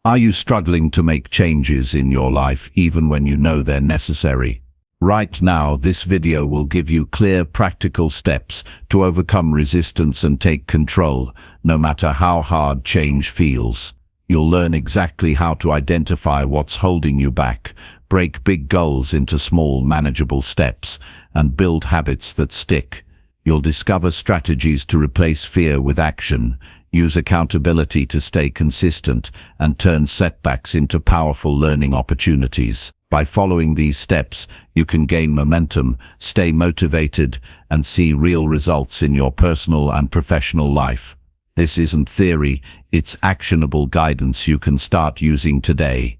Are you struggling to make changes in your life even when you know they're necessary? Right now, this video will give you clear, practical steps to overcome resistance and take control, no matter how hard change feels. You'll learn exactly how to identify what's holding you back, break big goals into small, manageable steps, and build habits that stick. You'll discover strategies to replace fear with action, use accountability to stay consistent, and turn setbacks into powerful learning opportunities. By following these steps, you can gain momentum, stay motivated, and see real results in your personal and professional life. This isn't theory, it's actionable guidance you can start using today.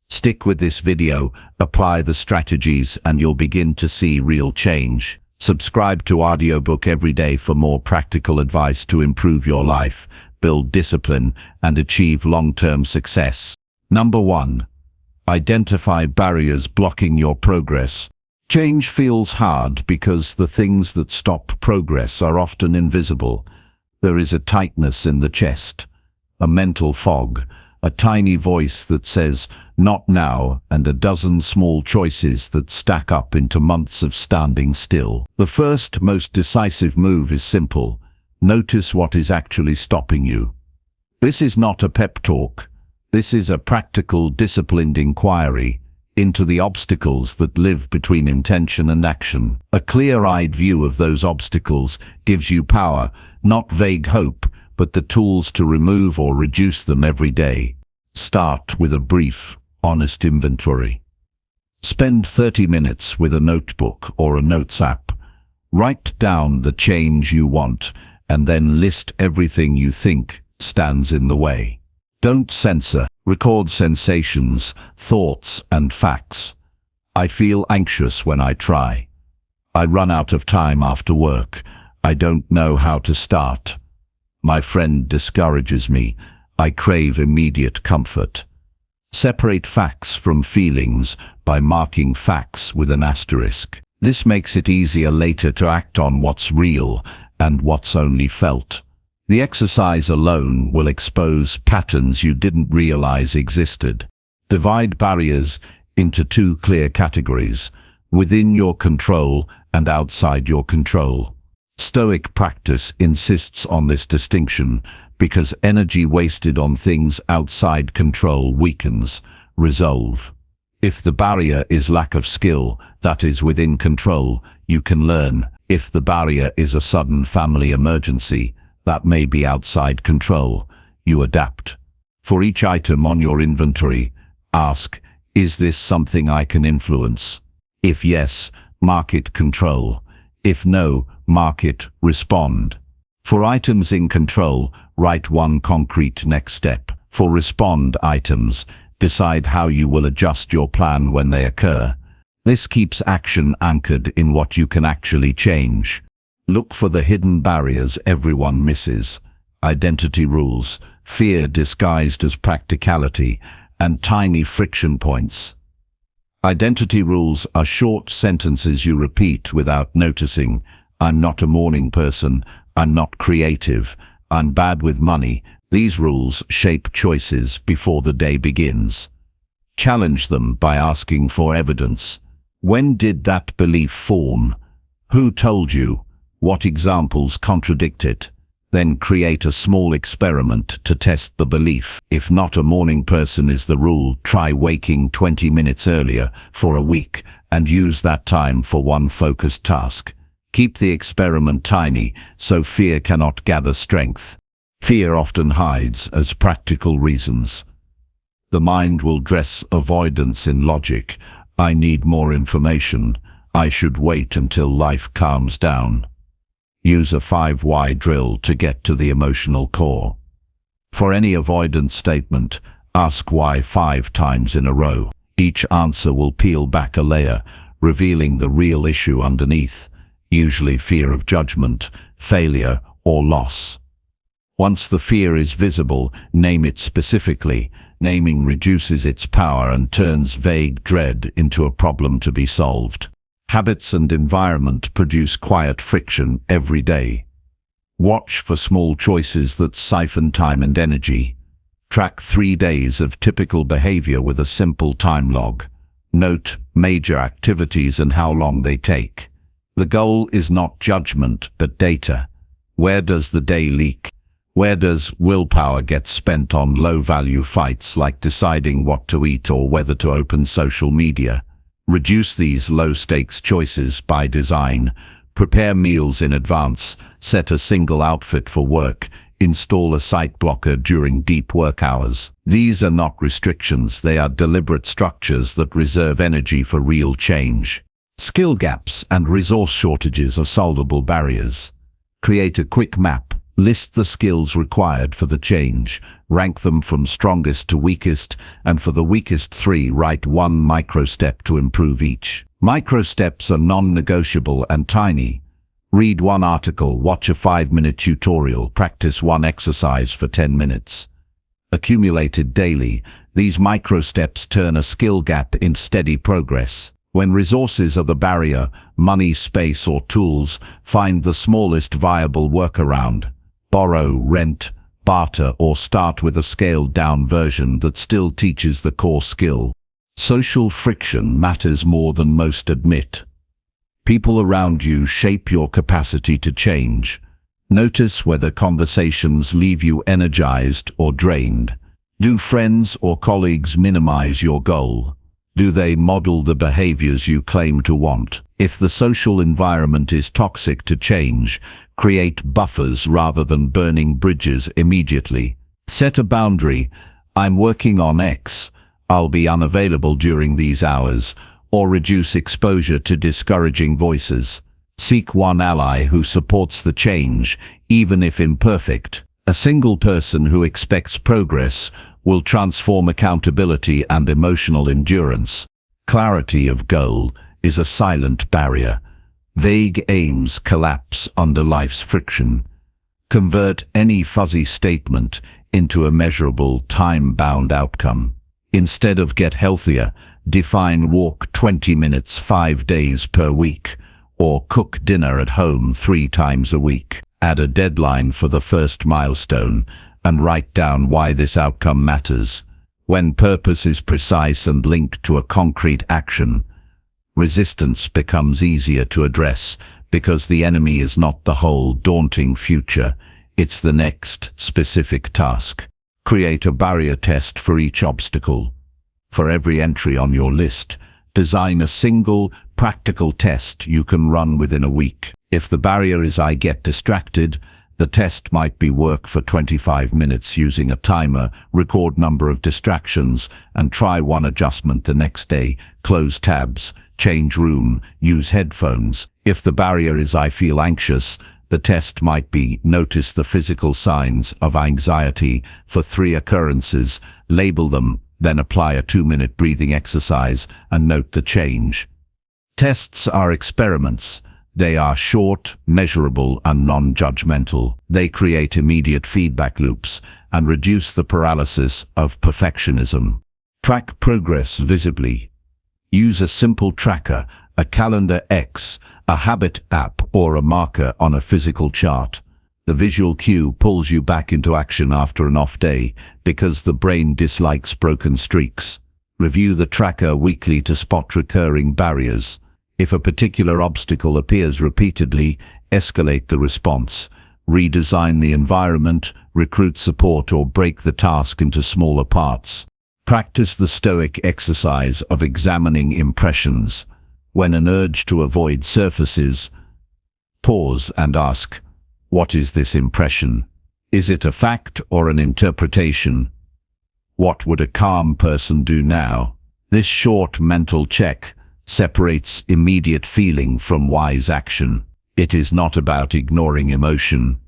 Stick with this video, apply the strategies, and you'll begin to see real change. Subscribe to Audiobook every day for more practical advice to improve your life, build discipline, and achieve long-term success. Number 1. Identify barriers blocking your progress. Change feels hard because the things that stop progress are often invisible. There is a tightness in the chest, a mental fog, a tiny voice that says, "Not now," and a dozen small choices that stack up into months of standing still. The first, most decisive move is simple. Notice what is actually stopping you. This is not a pep talk. This is a practical, disciplined inquiry into the obstacles that live between intention and action. A clear-eyed view of those obstacles gives you power, not vague hope, but the tools to remove or reduce them every day. Start with a brief, honest inventory. Spend 30 minutes with a notebook or a notes app. Write down the change you want, and then list everything you think stands in the way. Don't censor. Record sensations, thoughts, and facts. I feel anxious when I try. I run out of time after work. I don't know how to start. My friend discourages me. I crave immediate comfort. Separate facts from feelings by marking facts with an asterisk. This makes it easier later to act on what's real and what's only felt. The exercise alone will expose patterns you didn't realize existed. Divide barriers into 2 clear categories: within your control and outside your control. Stoic practice insists on this distinction because energy wasted on things outside control weakens resolve. If the barrier is lack of skill, that is within control, you can learn. If the barrier is a sudden family emergency, that may be outside control, you adapt. For each item on your inventory, ask, is this something I can influence? If yes, mark it control. If no, mark it respond. For items in control, write one concrete next step. For respond items, decide how you will adjust your plan when they occur. This keeps action anchored in what you can actually change. Look for the hidden barriers everyone misses: identity rules, fear disguised as practicality, and tiny friction points. Identity rules are short sentences you repeat without noticing. I'm not a morning person. I'm not creative. I'm bad with money. These rules shape choices before the day begins. Challenge them by asking for evidence. When did that belief form? Who told you? What examples contradict it? Then create a small experiment to test the belief. If not a morning person is the rule, try waking 20 minutes earlier for a week and use that time for one focused task. Keep the experiment tiny so fear cannot gather strength. Fear often hides as practical reasons. The mind will dress avoidance in logic. I need more information. I should wait until life calms down. Use a 5 why drill to get to the emotional core. For any avoidance statement, ask why 5 times in a row. Each answer will peel back a layer, revealing the real issue underneath, usually fear of judgment, failure, or loss. Once the fear is visible, name it specifically. Naming reduces its power and turns vague dread into a problem to be solved. Habits and environment produce quiet friction every day. Watch for small choices that siphon time and energy. Track 3 days of typical behavior with a simple time log. Note major activities and how long they take. The goal is not judgment, but data. Where does the day leak? Where does willpower get spent on low-value fights like deciding what to eat or whether to open social media? Reduce these low-stakes choices by design. Prepare meals in advance, set a single outfit for work, install a site blocker during deep work hours. These are not restrictions, they are deliberate structures that reserve energy for real change. Skill gaps and resource shortages are solvable barriers. Create a quick map. List the skills required for the change, rank them from strongest to weakest, and for the weakest 3, write 1 micro-step to improve each. Micro-steps are non-negotiable and tiny. Read 1 article, watch a 5-minute tutorial, practice 1 exercise for 10 minutes. Accumulated daily, these micro-steps turn a skill gap into steady progress. When resources are the barrier, money, space, or tools, find the smallest viable workaround. Borrow, rent, barter, or start with a scaled-down version that still teaches the core skill. Social friction matters more than most admit. People around you shape your capacity to change. Notice whether conversations leave you energized or drained. Do friends or colleagues minimize your goal? Do they model the behaviors you claim to want? If the social environment is toxic to change, create buffers rather than burning bridges immediately. Set a boundary. I'm working on X. I'll be unavailable during these hours, or reduce exposure to discouraging voices. Seek 1 ally who supports the change, even if imperfect. A single person who expects progress will transform accountability and emotional endurance. Clarity of goal is a silent barrier. Vague aims collapse under life's friction. Convert any fuzzy statement into a measurable, time-bound outcome. Instead of get healthier, define walk 20 minutes 5 days per week, or cook dinner at home 3 times a week. Add a deadline for the first milestone, and write down why this outcome matters. When purpose is precise and linked to a concrete action, resistance becomes easier to address because the enemy is not the whole daunting future, it's the next specific task. Create a barrier test for each obstacle. For every entry on your list, design a single, practical test you can run within a week. If the barrier is I get distracted, the test might be work for 25 minutes using a timer, record number of distractions, and try 1 adjustment the next day. Close tabs, change room, use headphones. If the barrier is I feel anxious, the test might be notice the physical signs of anxiety for 3 occurrences, label them, then apply a 2-minute breathing exercise and note the change. Tests are experiments. They are short, measurable, and non-judgmental. They create immediate feedback loops and reduce the paralysis of perfectionism. Track progress visibly. Use a simple tracker, a calendar X, a habit app, or a marker on a physical chart. The visual cue pulls you back into action after an off day because the brain dislikes broken streaks. Review the tracker weekly to spot recurring barriers. If a particular obstacle appears repeatedly, escalate the response. Redesign the environment, recruit support, or break the task into smaller parts. Practice the Stoic exercise of examining impressions. When an urge to avoid surfaces, pause and ask, what is this impression? Is it a fact or an interpretation? What would a calm person do now? This short mental check separates immediate feeling from wise action. It is not about ignoring emotion.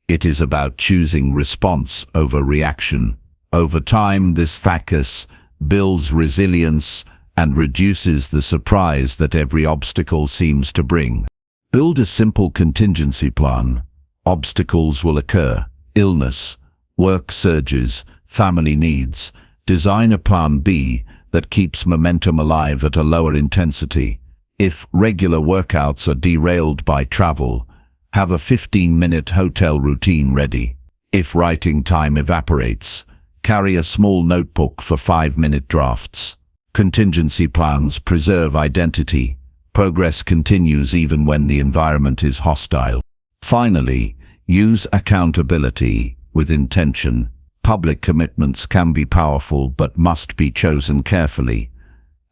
It is about choosing response over reaction. Over time, this focus builds resilience and reduces the surprise that every obstacle seems to bring. Build a simple contingency plan. Obstacles will occur: illness, work surges, family needs. Design a plan B that keeps momentum alive at a lower intensity. If regular workouts are derailed by travel, have a 15-minute hotel routine ready. If writing time evaporates, Carry a small notebook for 5-minute drafts. Contingency plans preserve identity. Progress continues even when the environment is hostile. Finally, use accountability with intention. Public commitments can be powerful but must be chosen carefully.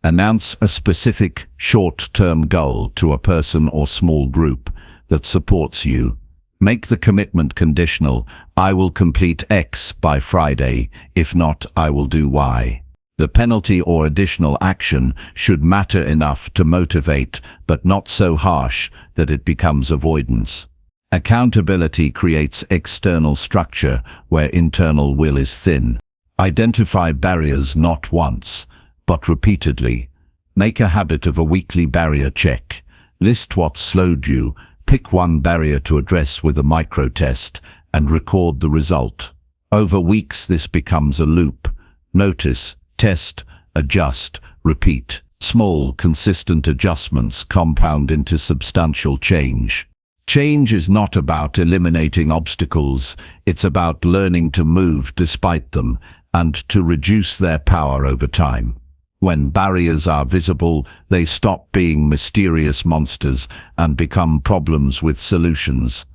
Announce a specific short-term goal to a person or small group that supports you. Make the commitment conditional. I will complete X by Friday. If not, I will do Y. The penalty or additional action should matter enough to motivate, but not so harsh that it becomes avoidance. Accountability creates external structure where internal will is thin. Identify barriers not once, but repeatedly. Make a habit of a weekly barrier check. List what slowed you, pick one barrier to address with a micro-test, and record the result. Over weeks this becomes a loop. Notice, test, adjust, repeat. Small, consistent adjustments compound into substantial change. Change is not about eliminating obstacles, it's about learning to move despite them and to reduce their power over time. When barriers are visible, they stop being mysterious monsters and become problems with solutions.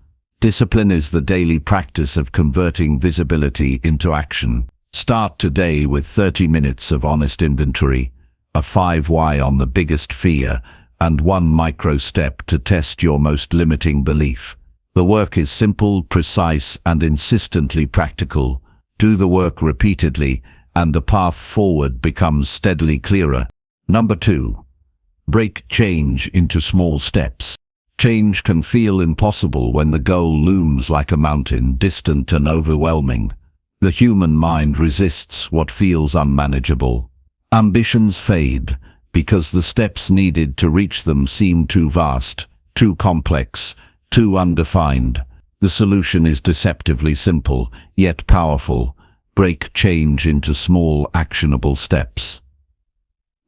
Discipline is the daily practice of converting visibility into action. Start today with 30 minutes of honest inventory, a 5 why on the biggest fear, and one micro step to test your most limiting belief. The work is simple, precise, and insistently practical. Do the work repeatedly, and the path forward becomes steadily clearer. Number 2. Break change into small steps. Change can feel impossible when the goal looms like a mountain, distant and overwhelming. The human mind resists what feels unmanageable. Ambitions fade because the steps needed to reach them seem too vast, too complex, too undefined. The solution is deceptively simple, yet powerful. Break change into small, actionable steps.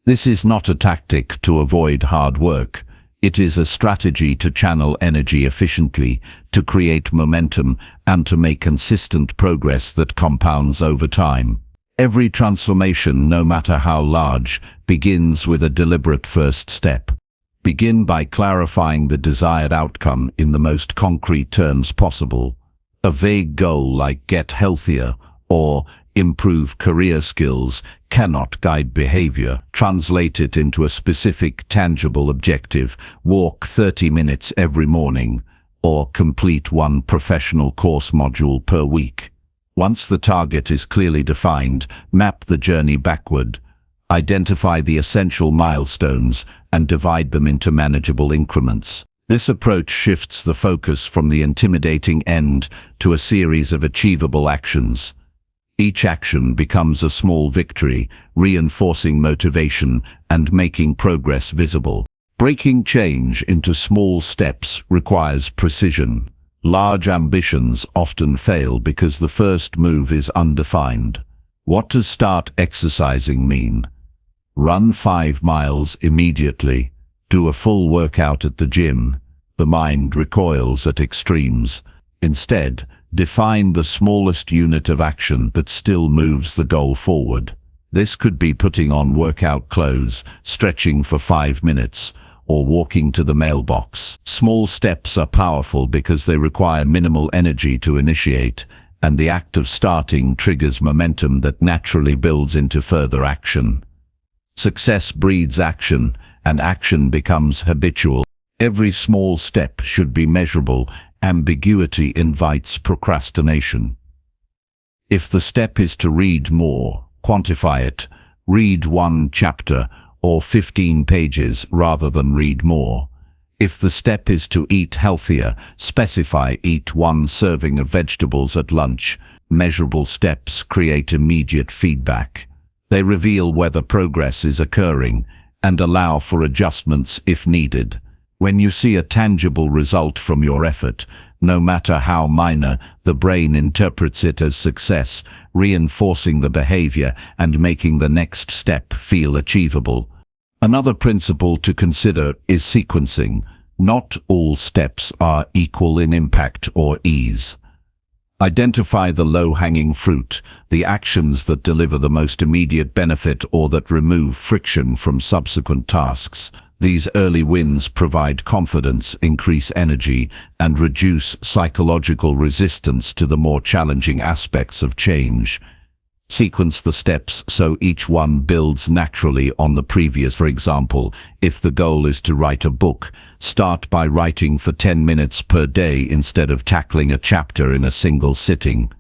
This is not a tactic to avoid hard work. It is a strategy to channel energy efficiently, to create momentum, and to make consistent progress that compounds over time. Every transformation, no matter how large, begins with a deliberate first step. Begin by clarifying the desired outcome in the most concrete terms possible. A vague goal like get healthier or improve career skills cannot guide behavior. Translate it into a specific, tangible objective. Walk 30 minutes every morning, or complete one professional course module per week. Once the target is clearly defined, map the journey backward. Identify the essential milestones and divide them into manageable increments. This approach shifts the focus from the intimidating end to a series of achievable actions. Each action becomes a small victory, reinforcing motivation and making progress visible. Breaking change into small steps requires precision. Large ambitions often fail because the first move is undefined. What does start exercising mean? Run 5 miles immediately. Do a full workout at the gym. The mind recoils at extremes. Instead, define the smallest unit of action that still moves the goal forward. This could be putting on workout clothes, stretching for 5 minutes, or walking to the mailbox. Small steps are powerful because they require minimal energy to initiate, and the act of starting triggers momentum that naturally builds into further action. Success breeds action, and action becomes habitual. Every small step should be measurable. Ambiguity invites procrastination. If the step is to read more, quantify it. Read 1 chapter or 15 pages rather than read more. If the step is to eat healthier, specify eat 1 serving of vegetables at lunch. Measurable steps create immediate feedback. They reveal whether progress is occurring and allow for adjustments if needed. When you see a tangible result from your effort, no matter how minor, the brain interprets it as success, reinforcing the behavior and making the next step feel achievable. Another principle to consider is sequencing. Not all steps are equal in impact or ease. Identify the low-hanging fruit, the actions that deliver the most immediate benefit or that remove friction from subsequent tasks. These early wins provide confidence, increase energy, and reduce psychological resistance to the more challenging aspects of change. Sequence the steps so each one builds naturally on the previous. For example, if the goal is to write a book, start by writing for 10 minutes per day instead of tackling a chapter in a single sitting.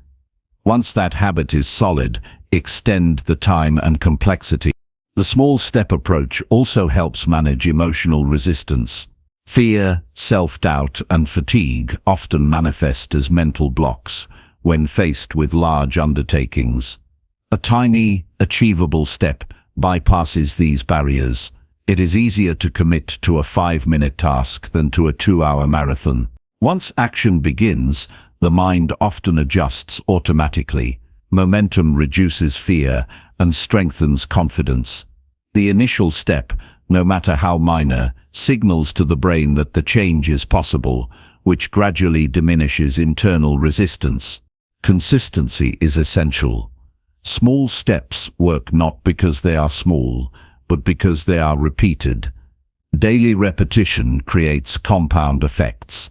Once that habit is solid, extend the time and complexity. The small step approach also helps manage emotional resistance. Fear, self-doubt, and fatigue often manifest as mental blocks when faced with large undertakings. A tiny, achievable step bypasses these barriers. It is easier to commit to a 5-minute task than to a 2-hour marathon. Once action begins, the mind often adjusts automatically. Momentum reduces fear and strengthens confidence. The initial step, no matter how minor, signals to the brain that the change is possible, which gradually diminishes internal resistance. Consistency is essential. Small steps work not because they are small, but because they are repeated. Daily repetition creates compound effects.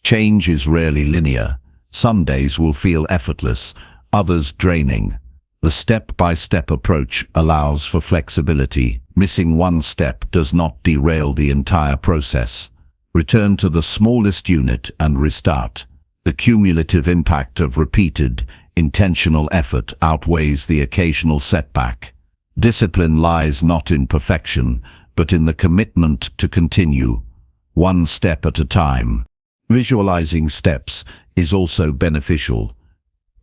Change is rarely linear. Some days will feel effortless, others draining. The step-by-step approach allows for flexibility. Missing one step does not derail the entire process. Return to the smallest unit and restart. The cumulative impact of repeated, intentional effort outweighs the occasional setback. Discipline lies not in perfection, but in the commitment to continue, one step at a time. Visualizing steps is also beneficial.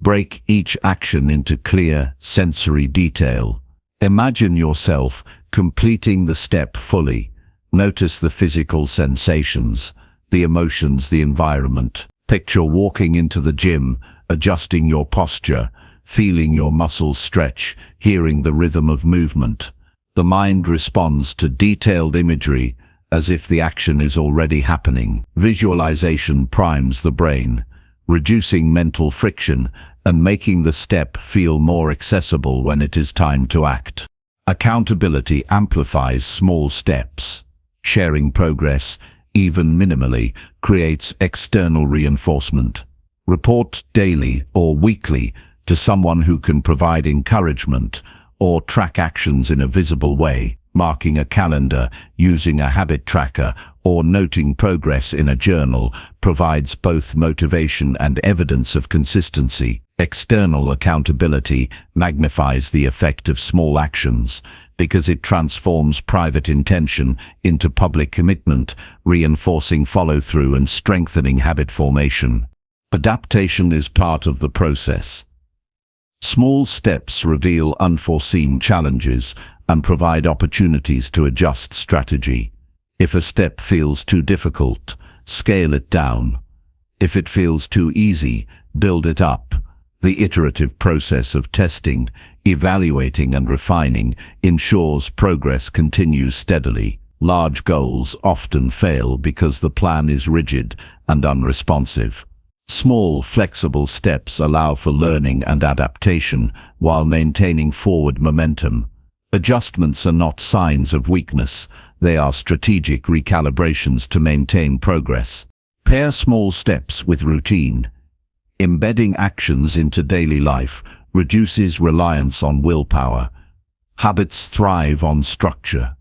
Break each action into clear, sensory detail. Imagine yourself completing the step fully. Notice the physical sensations, the emotions, the environment. Picture walking into the gym, adjusting your posture, feeling your muscles stretch, hearing the rhythm of movement. The mind responds to detailed imagery as if the action is already happening. Visualization primes the brain, reducing mental friction and making the step feel more accessible when it is time to act. Accountability amplifies small steps. Sharing progress, even minimally, creates external reinforcement. Report daily or weekly to someone who can provide encouragement or track actions in a visible way. Marking a calendar, using a habit tracker, or noting progress in a journal provides both motivation and evidence of consistency. External accountability magnifies the effect of small actions because it transforms private intention into public commitment, reinforcing follow-through and strengthening habit formation. Adaptation is part of the process. Small steps reveal unforeseen challenges and provide opportunities to adjust strategy. If a step feels too difficult, scale it down. If it feels too easy, build it up. The iterative process of testing, evaluating and refining ensures progress continues steadily. Large goals often fail because the plan is rigid and unresponsive. Small, flexible steps allow for learning and adaptation while maintaining forward momentum. Adjustments are not signs of weakness, they are strategic recalibrations to maintain progress. Pair small steps with routine. Embedding actions into daily life reduces reliance on willpower. Habits thrive on structure.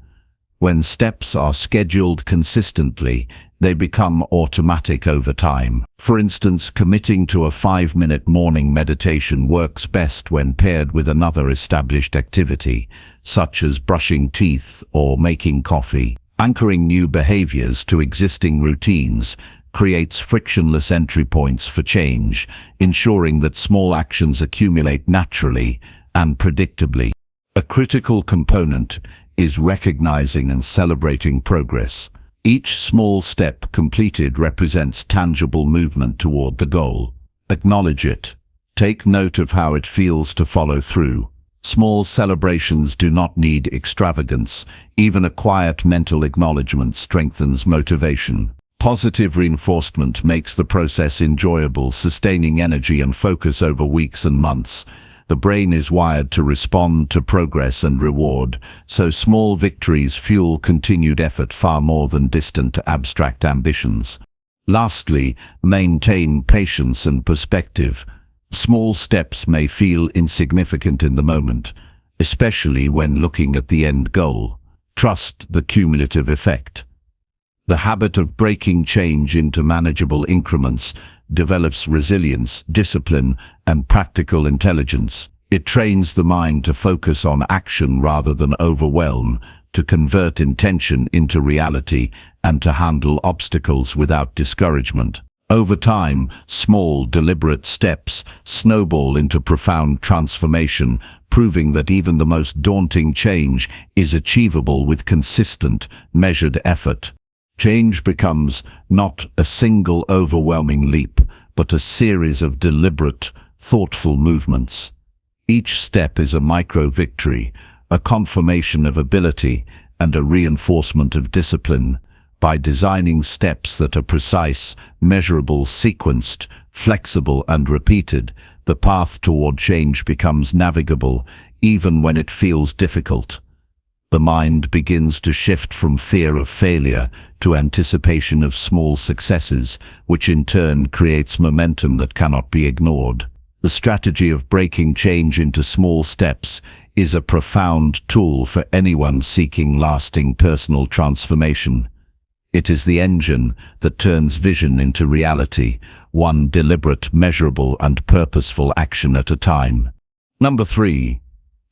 When steps are scheduled consistently, they become automatic over time. For instance, committing to a 5-minute morning meditation works best when paired with another established activity, such as brushing teeth or making coffee. Anchoring new behaviors to existing routines creates frictionless entry points for change, ensuring that small actions accumulate naturally and predictably. A critical component is recognizing and celebrating progress. Each small step completed represents tangible movement toward the goal. Acknowledge it. Take note of how it feels to follow through. Small celebrations do not need extravagance. Even a quiet mental acknowledgement strengthens motivation. Positive reinforcement makes the process enjoyable, sustaining energy and focus over weeks and months. The brain is wired to respond to progress and reward, so small victories fuel continued effort far more than distant, abstract ambitions. Lastly, maintain patience and perspective. Small steps may feel insignificant in the moment, especially when looking at the end goal. Trust the cumulative effect. The habit of breaking change into manageable increments develops resilience, discipline, and practical intelligence. It trains the mind to focus on action rather than overwhelm, to convert intention into reality, and to handle obstacles without discouragement. Over time, small, deliberate steps snowball into profound transformation, proving that even the most daunting change is achievable with consistent, measured effort. Change becomes not a single overwhelming leap, but a series of deliberate, thoughtful movements. Each step is a micro-victory, a confirmation of ability, and a reinforcement of discipline. By designing steps that are precise, measurable, sequenced, flexible, and repeated, the path toward change becomes navigable, even when it feels difficult. The mind begins to shift from fear of failure to anticipation of small successes, which in turn creates momentum that cannot be ignored. The strategy of breaking change into small steps is a profound tool for anyone seeking lasting personal transformation. It is the engine that turns vision into reality, one deliberate, measurable, and purposeful action at a time. Number 3.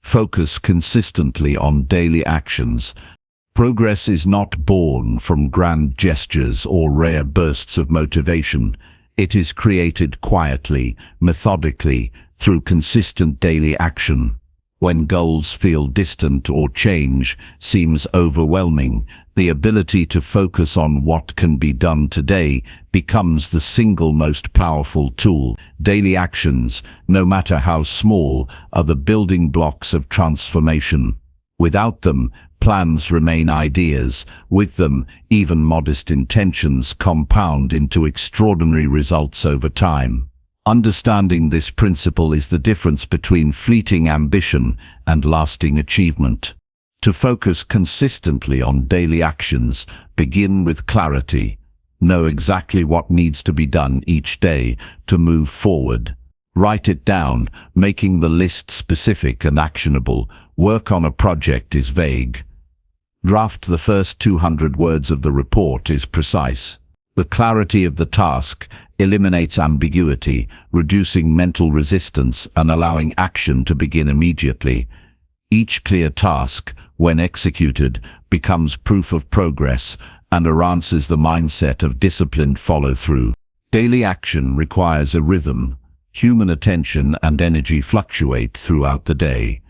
Focus consistently on daily actions. Progress is not born from grand gestures or rare bursts of motivation. It is created quietly, methodically, through consistent daily action. When goals feel distant or change seems overwhelming, the ability to focus on what can be done today becomes the single most powerful tool. Daily actions, no matter how small, are the building blocks of transformation. Without them, plans remain ideas. With them, even modest intentions compound into extraordinary results over time. Understanding this principle is the difference between fleeting ambition and lasting achievement. To focus consistently on daily actions, begin with clarity. Know exactly what needs to be done each day to move forward. Write it down, making the list specific and actionable. Work on a project is vague. Draft the first 200 words of the report is precise. The clarity of the task eliminates ambiguity, reducing mental resistance and allowing action to begin immediately. Each clear task, when executed, becomes proof of progress and arouses the mindset of disciplined follow-through. Daily action requires a rhythm. Human attention and energy fluctuate throughout the day.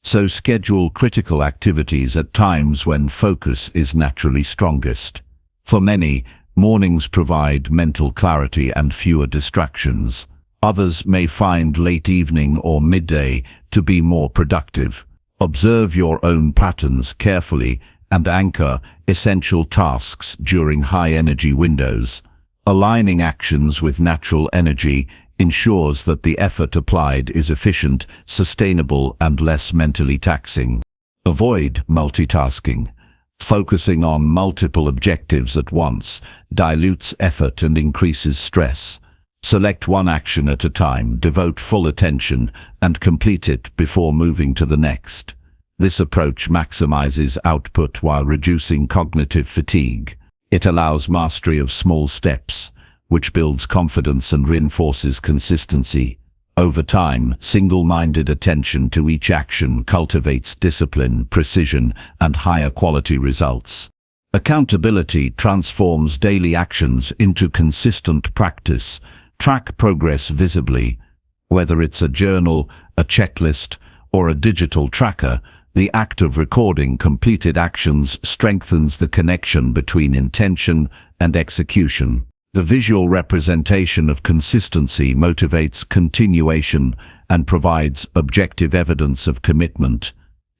So schedule critical activities at times when focus is naturally strongest. For many, mornings provide mental clarity and fewer distractions. Others may find late evening or midday to be more productive. Observe your own patterns carefully and anchor essential tasks during high-energy windows. Aligning actions with natural energy ensures that the effort applied is efficient, sustainable, and less mentally taxing. Avoid multitasking. Focusing on multiple objectives at once dilutes effort and increases stress. Select one action at a time, devote full attention, and complete it before moving to the next. This approach maximizes output while reducing cognitive fatigue. It allows mastery of small steps, which builds confidence and reinforces consistency. Over time, single-minded attention to each action cultivates discipline, precision, and higher quality results. Accountability transforms daily actions into consistent practice. Track progress visibly. Whether it's a journal, a checklist, or a digital tracker, the act of recording completed actions strengthens the connection between intention and execution. The visual representation of consistency motivates continuation and provides objective evidence of commitment.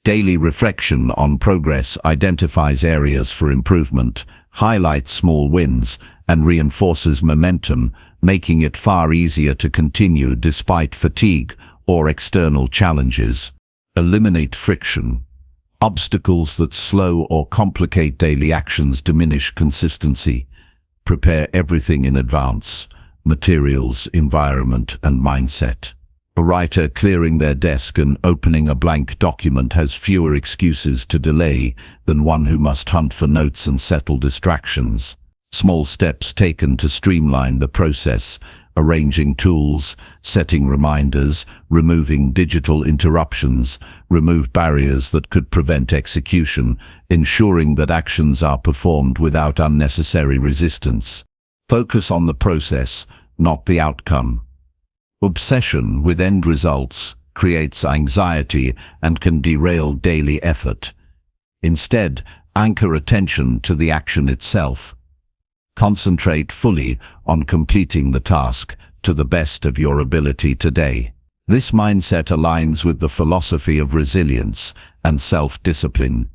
Daily reflection on progress identifies areas for improvement, highlights small wins, and reinforces momentum, making it far easier to continue despite fatigue or external challenges. Eliminate friction. Obstacles that slow or complicate daily actions diminish consistency. Prepare everything in advance: materials, environment, and mindset. A writer clearing their desk and opening a blank document has fewer excuses to delay than one who must hunt for notes and settle distractions. Small steps taken to streamline the process: arranging tools, setting reminders, removing digital interruptions, remove barriers that could prevent execution, ensuring that actions are performed without unnecessary resistance. Focus on the process, not the outcome. Obsession with end results creates anxiety and can derail daily effort. Instead, anchor attention to the action itself. Concentrate fully on completing the task to the best of your ability today. This mindset aligns with the philosophy of resilience and self-discipline.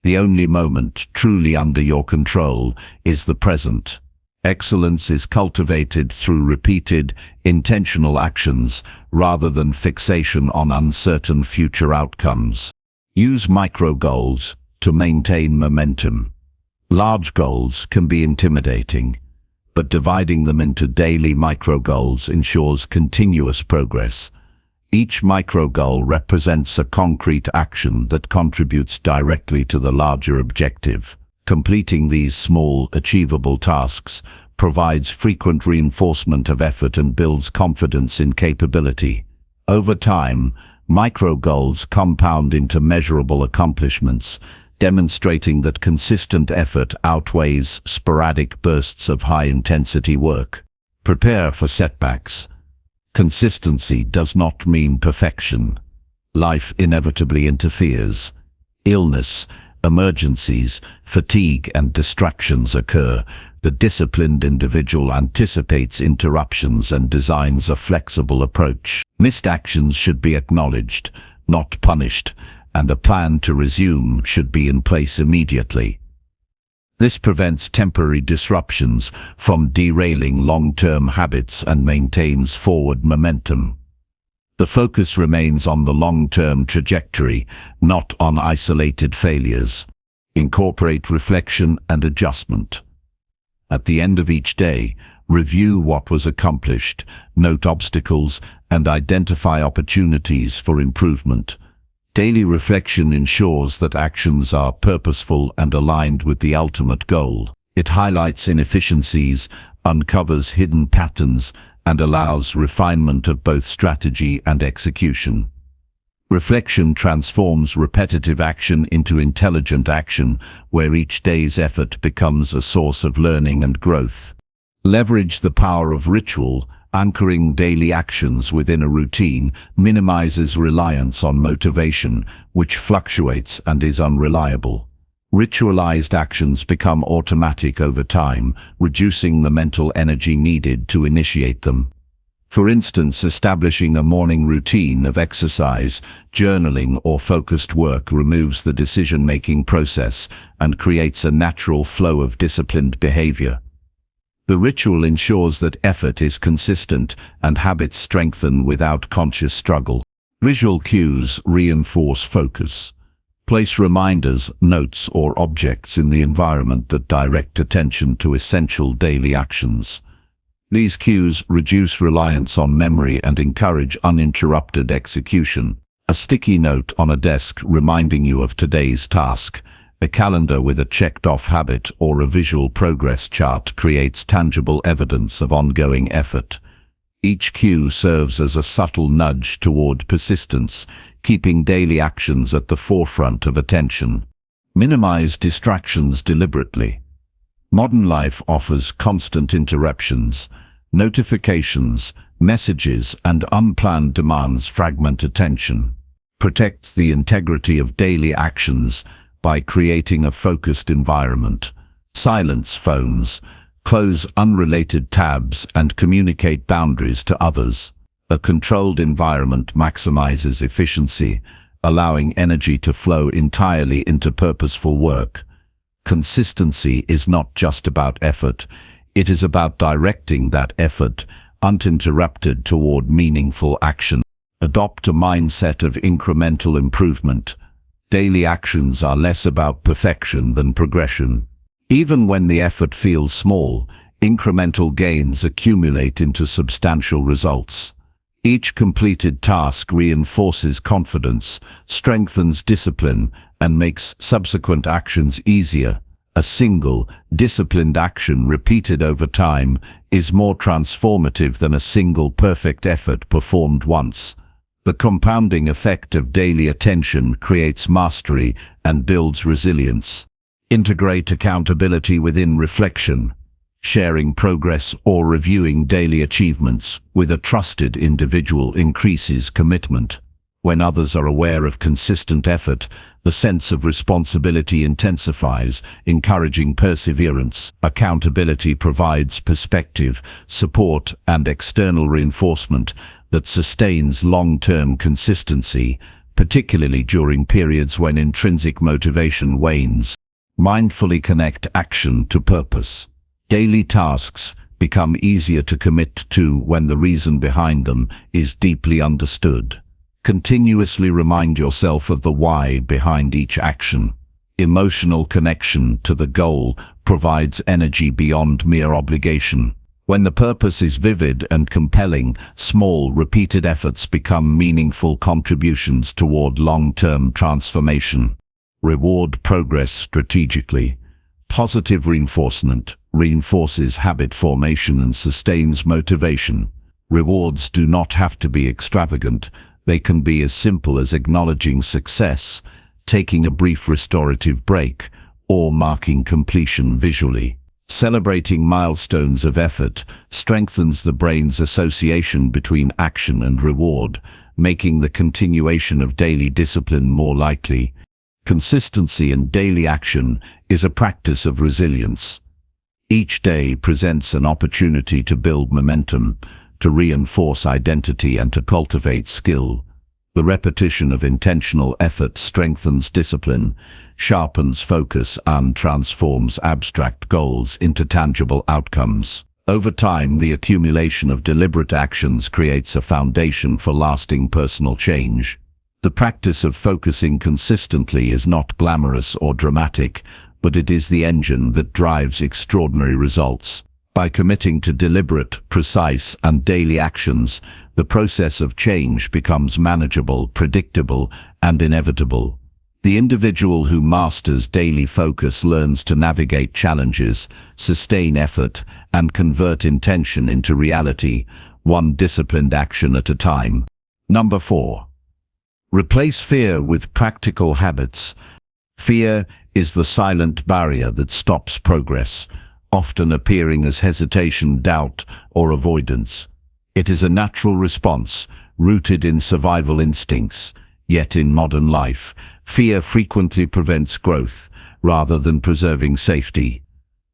The only moment truly under your control is the present. Excellence is cultivated through repeated, intentional actions rather than fixation on uncertain future outcomes. Use micro-goals to maintain momentum. Large goals can be intimidating, but dividing them into daily micro-goals ensures continuous progress. Each micro-goal represents a concrete action that contributes directly to the larger objective. Completing these small, achievable tasks provides frequent reinforcement of effort and builds confidence in capability. Over time, micro-goals compound into measurable accomplishments, demonstrating that consistent effort outweighs sporadic bursts of high-intensity work. Prepare for setbacks. Consistency does not mean perfection. Life inevitably interferes. Illness, emergencies, fatigue, and distractions occur. The disciplined individual anticipates interruptions and designs a flexible approach. Missed actions should be acknowledged, not punished, and a plan to resume should be in place immediately. This prevents temporary disruptions from derailing long-term habits and maintains forward momentum. The focus remains on the long-term trajectory, not on isolated failures. Incorporate reflection and adjustment. At the end of each day, review what was accomplished, note obstacles, and identify opportunities for improvement. Daily reflection ensures that actions are purposeful and aligned with the ultimate goal. It highlights inefficiencies, uncovers hidden patterns, and allows refinement of both strategy and execution. Reflection transforms repetitive action into intelligent action, where each day's effort becomes a source of learning and growth. Leverage the power of ritual. Anchoring daily actions within a routine minimizes reliance on motivation, which fluctuates and is unreliable. Ritualized actions become automatic over time, reducing the mental energy needed to initiate them. For instance, establishing a morning routine of exercise, journaling, or focused work removes the decision-making process and creates a natural flow of disciplined behavior. The ritual ensures that effort is consistent and habits strengthen without conscious struggle. Visual cues reinforce focus. Place reminders, notes, or objects in the environment that direct attention to essential daily actions. These cues reduce reliance on memory and encourage uninterrupted execution. A sticky note on a desk reminding you of today's task, a calendar with a checked-off habit, or a visual progress chart creates tangible evidence of ongoing effort. Each cue serves as a subtle nudge toward persistence, keeping daily actions at the forefront of attention. Minimize distractions deliberately. Modern life offers constant interruptions. Notifications, messages, and unplanned demands fragment attention. Protect the integrity of daily actions by creating a focused environment. Silence phones, close unrelated tabs, and communicate boundaries to others. A controlled environment maximizes efficiency, allowing energy to flow entirely into purposeful work. Consistency is not just about effort, It is about directing that effort uninterrupted toward meaningful action. Adopt a mindset of incremental improvement. Daily actions are less about perfection than progression. Even when the effort feels small, incremental gains accumulate into substantial results. Each completed task reinforces confidence, strengthens discipline, and makes subsequent actions easier. A single, disciplined action repeated over time is more transformative than a single perfect effort performed once. The compounding effect of daily attention creates mastery and builds resilience. Integrate accountability within reflection. Sharing progress or reviewing daily achievements with a trusted individual increases commitment. When others are aware of consistent effort, the sense of responsibility intensifies, encouraging perseverance. Accountability provides perspective, support, and external reinforcement that sustains long-term consistency, particularly during periods when intrinsic motivation wanes. Mindfully connect action to purpose. Daily tasks become easier to commit to when the reason behind them is deeply understood. Continuously remind yourself of the why behind each action. Emotional connection to the goal provides energy beyond mere obligation. When the purpose is vivid and compelling, small, repeated efforts become meaningful contributions toward long-term transformation. Reward progress strategically. Positive reinforcement reinforces habit formation and sustains motivation. Rewards do not have to be extravagant. They can be as simple as acknowledging success, taking a brief restorative break, or marking completion visually. Celebrating milestones of effort strengthens the brain's association between action and reward, making the continuation of daily discipline more likely. Consistency in daily action is a practice of resilience. Each day presents an opportunity to build momentum, to reinforce identity, and to cultivate skill. The repetition of intentional effort strengthens discipline, sharpens focus, and transforms abstract goals into tangible outcomes. Over time, the accumulation of deliberate actions creates a foundation for lasting personal change. The practice of focusing consistently is not glamorous or dramatic, but it is the engine that drives extraordinary results. By committing to deliberate, precise, and daily actions, the process of change becomes manageable, predictable, and inevitable. The individual who masters daily focus learns to navigate challenges, sustain effort, and convert intention into reality, one disciplined action at a time. Number 4. Replace fear with practical habits. Fear is the silent barrier that stops progress, often appearing as hesitation, doubt, or avoidance. It is a natural response, rooted in survival instincts. Yet in modern life, fear frequently prevents growth, rather than preserving safety.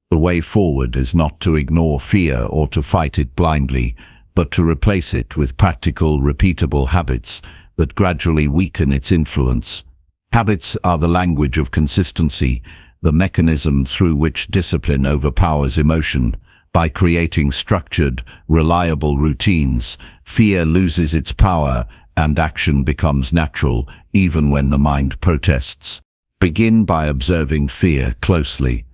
The way forward is not to ignore fear or to fight it blindly, but to replace it with practical, repeatable habits that gradually weaken its influence. Habits are the language of consistency, the mechanism through which discipline overpowers emotion. By creating structured, reliable routines, fear loses its power and action becomes natural, even when the mind protests. Begin by observing fear closely.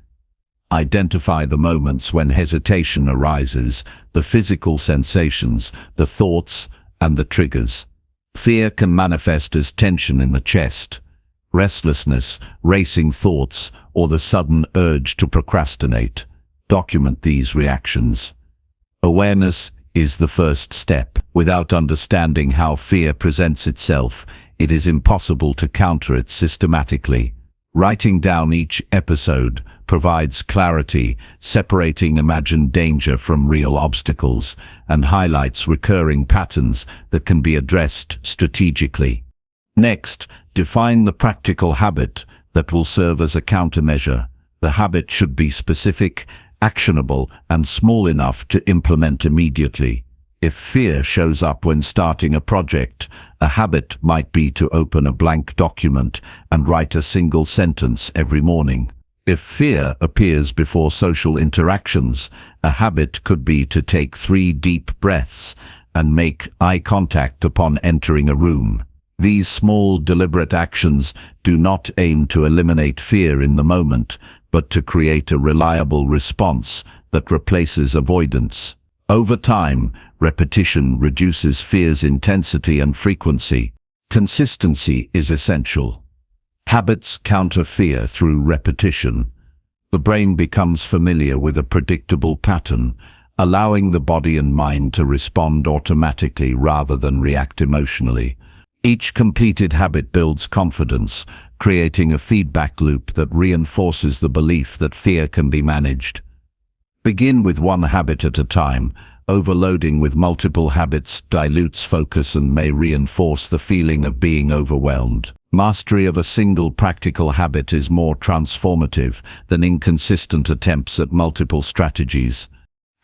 Identify the moments when hesitation arises, the physical sensations, the thoughts, and the triggers. Fear can manifest as tension in the chest, restlessness, racing thoughts, or the sudden urge to procrastinate. Document these reactions. Awareness is the first step. Without understanding how fear presents itself, it is impossible to counter it systematically. Writing down each episode provides clarity, separating imagined danger from real obstacles, and highlights recurring patterns that can be addressed strategically. Next, define the practical habit that will serve as a countermeasure. The habit should be specific, actionable, and small enough to implement immediately. If fear shows up when starting a project, a habit might be to open a blank document and write a single sentence every morning. If fear appears before social interactions, a habit could be to take 3 deep breaths and make eye contact upon entering a room. These small, deliberate actions do not aim to eliminate fear in the moment, but to create a reliable response that replaces avoidance. Over time, repetition reduces fear's intensity and frequency. Consistency is essential. Habits counter fear through repetition. The brain becomes familiar with a predictable pattern, allowing the body and mind to respond automatically rather than react emotionally. Each completed habit builds confidence, creating a feedback loop that reinforces the belief that fear can be managed. Begin with one habit at a time. Overloading with multiple habits dilutes focus and may reinforce the feeling of being overwhelmed. Mastery of a single practical habit is more transformative than inconsistent attempts at multiple strategies.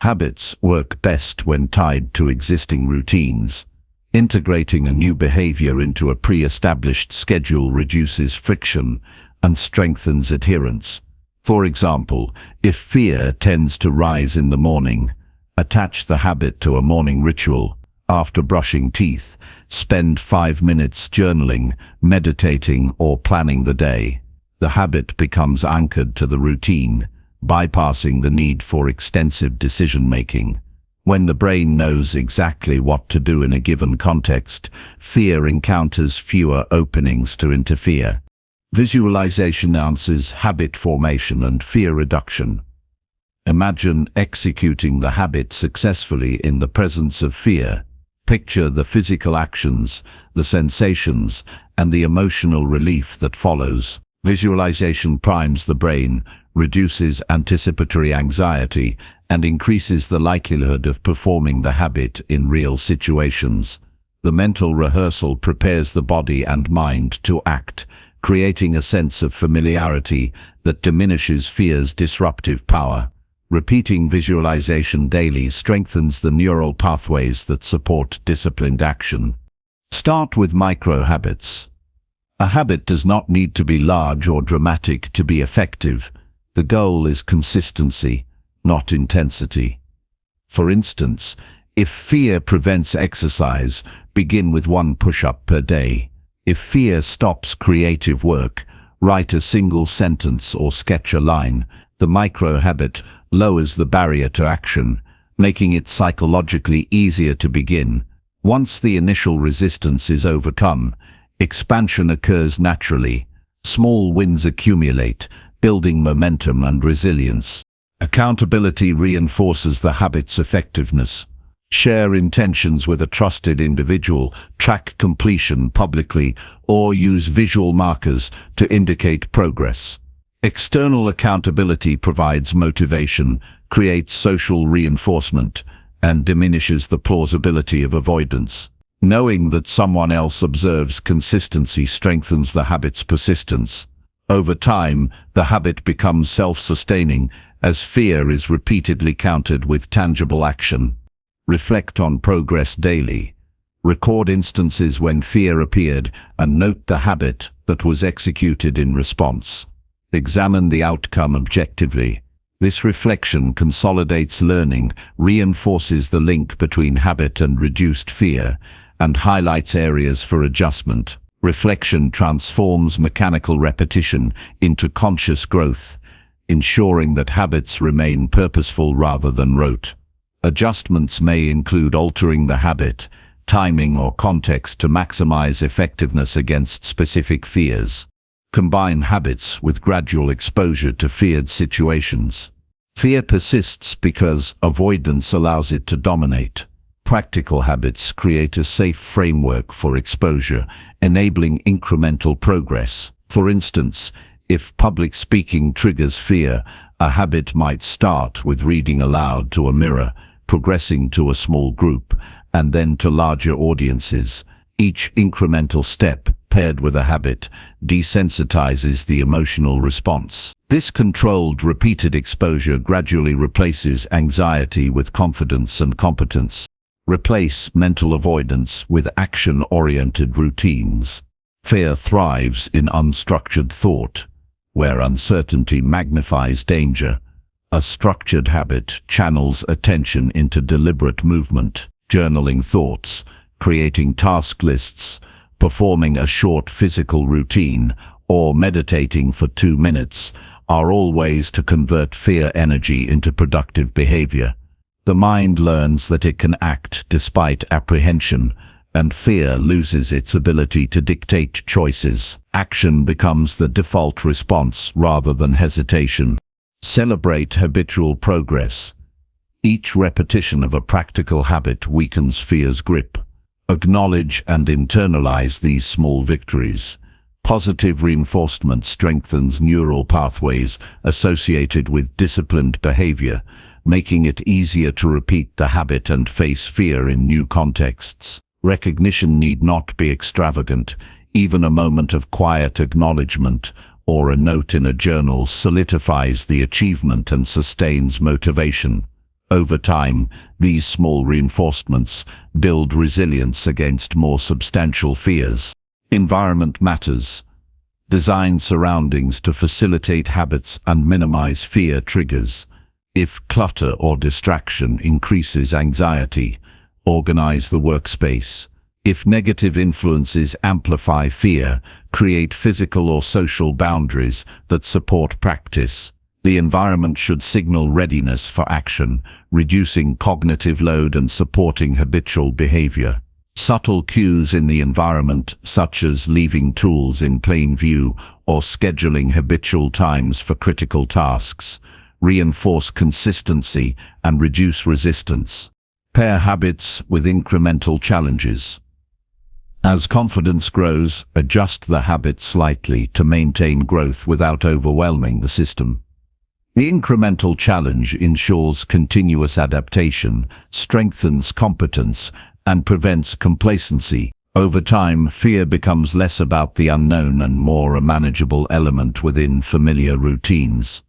Habits work best when tied to existing routines. Integrating a new behavior into a pre-established schedule reduces friction and strengthens adherence. For example, if fear tends to rise in the morning, attach the habit to a morning ritual. After brushing teeth, spend 5 minutes journaling, meditating, or planning the day. The habit becomes anchored to the routine, bypassing the need for extensive decision-making. When the brain knows exactly what to do in a given context, fear encounters fewer openings to interfere. Visualization enhances habit formation and fear reduction. Imagine executing the habit successfully in the presence of fear. Picture the physical actions, the sensations, and the emotional relief that follows. Visualization primes the brain, reduces anticipatory anxiety, and increases the likelihood of performing the habit in real situations. The mental rehearsal prepares the body and mind to act, creating a sense of familiarity that diminishes fear's disruptive power. Repeating visualization daily strengthens the neural pathways that support disciplined action. Start with micro-habits. A habit does not need to be large or dramatic to be effective. The goal is consistency, not intensity. For instance, if fear prevents exercise, begin with 1 push-up per day. If fear stops creative work, write a single sentence or sketch a line. The micro-habit lowers the barrier to action, making it psychologically easier to begin. Once the initial resistance is overcome, expansion occurs naturally. Small wins accumulate, building momentum and resilience. Accountability reinforces the habit's effectiveness. Share intentions with a trusted individual, track completion publicly, or use visual markers to indicate progress. External accountability provides motivation, creates social reinforcement, and diminishes the plausibility of avoidance. Knowing that someone else observes consistency strengthens the habit's persistence. Over time, the habit becomes self-sustaining as fear is repeatedly countered with tangible action. Reflect on progress daily. Record instances when fear appeared and note the habit that was executed in response. Examine the outcome objectively. This reflection consolidates learning, reinforces the link between habit and reduced fear, and highlights areas for adjustment. Reflection transforms mechanical repetition into conscious growth, ensuring that habits remain purposeful rather than rote. Adjustments may include altering the habit, timing, or context to maximize effectiveness against specific fears. Combine habits with gradual exposure to feared situations. Fear persists because avoidance allows it to dominate. Practical habits create a safe framework for exposure, enabling incremental progress. For instance, if public speaking triggers fear, a habit might start with reading aloud to a mirror, progressing to a small group, and then to larger audiences. Each incremental step, paired with a habit, desensitizes the emotional response. This controlled, repeated exposure gradually replaces anxiety with confidence and competence. Replace mental avoidance with action-oriented routines. Fear thrives in unstructured thought. where uncertainty magnifies danger. A structured habit channels attention into deliberate movement, journaling thoughts, creating task lists, performing a short physical routine, or meditating for 2 minutes are all ways to convert fear energy into productive behavior. The mind learns that it can act despite apprehension, and fear loses its ability to dictate choices. Action becomes the default response rather than hesitation. Celebrate habitual progress. Each repetition of a practical habit weakens fear's grip. Acknowledge and internalize these small victories. Positive reinforcement strengthens neural pathways associated with disciplined behavior, making it easier to repeat the habit and face fear in new contexts. Recognition need not be extravagant. Even a moment of quiet acknowledgement or a note in a journal solidifies the achievement and sustains motivation. Over time, these small reinforcements build resilience against more substantial fears. Environment matters. Design surroundings to facilitate habits and minimize fear triggers. If clutter or distraction increases anxiety, organize the workspace. If negative influences amplify fear, create physical or social boundaries that support practice. The environment should signal readiness for action, reducing cognitive load and supporting habitual behavior. Subtle cues in the environment, such as leaving tools in plain view or scheduling habitual times for critical tasks, reinforce consistency and reduce resistance. Pair habits with incremental challenges. As confidence grows, adjust the habit slightly to maintain growth without overwhelming the system. The incremental challenge ensures continuous adaptation, strengthens competence, and prevents complacency. Over time, fear becomes less about the unknown and more a manageable element within familiar routines.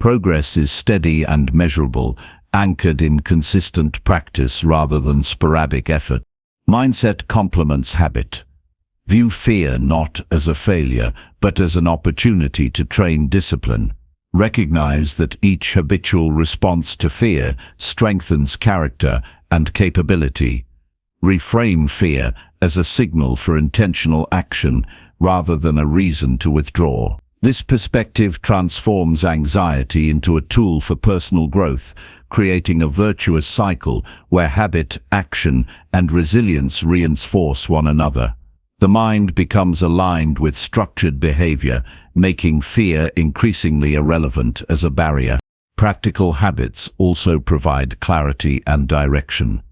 Progress is steady and measurable, anchored in consistent practice rather than sporadic effort. Mindset complements habit. View fear not as a failure, but as an opportunity to train discipline. Recognize that each habitual response to fear strengthens character and capability. Reframe fear as a signal for intentional action rather than a reason to withdraw. This perspective transforms anxiety into a tool for personal growth, creating a virtuous cycle where habit, action, and resilience reinforce one another. The mind becomes aligned with structured behavior, making fear increasingly irrelevant as a barrier. Practical habits also provide clarity and direction.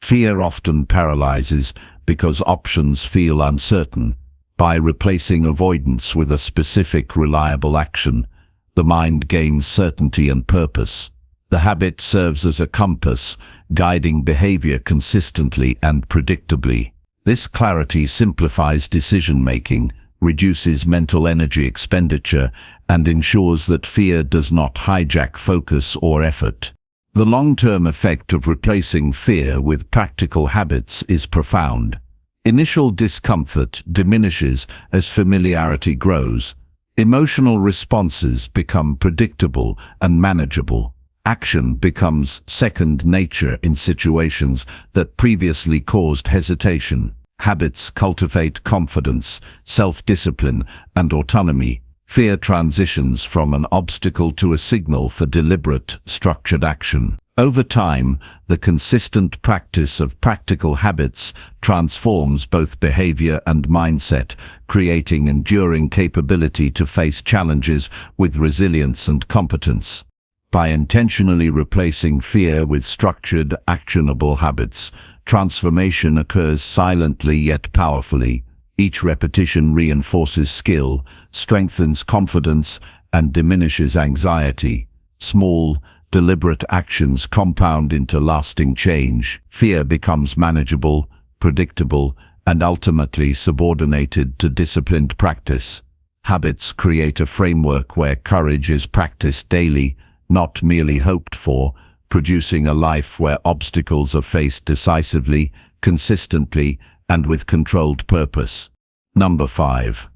Fear often paralyzes because options feel uncertain. By replacing avoidance with a specific, reliable action, the mind gains certainty and purpose. The habit serves as a compass, guiding behavior consistently and predictably. This clarity simplifies decision-making, reduces mental energy expenditure, and ensures that fear does not hijack focus or effort. The long-term effect of replacing fear with practical habits is profound. Initial discomfort diminishes as familiarity grows. Emotional responses become predictable and manageable. Action becomes second nature in situations that previously caused hesitation. Habits cultivate confidence, self-discipline, and autonomy. Fear transitions from an obstacle to a signal for deliberate, structured action. Over time, the consistent practice of practical habits transforms both behavior and mindset, creating enduring capability to face challenges with resilience and competence. By intentionally replacing fear with structured, actionable habits, transformation occurs silently yet powerfully. Each repetition reinforces skill, strengthens confidence, and diminishes anxiety. Small, deliberate actions compound into lasting change. Fear becomes manageable, predictable, and ultimately subordinated to disciplined practice. Habits create a framework where courage is practiced daily, not merely hoped for, producing a life where obstacles are faced decisively, consistently, and with controlled purpose. Number 5.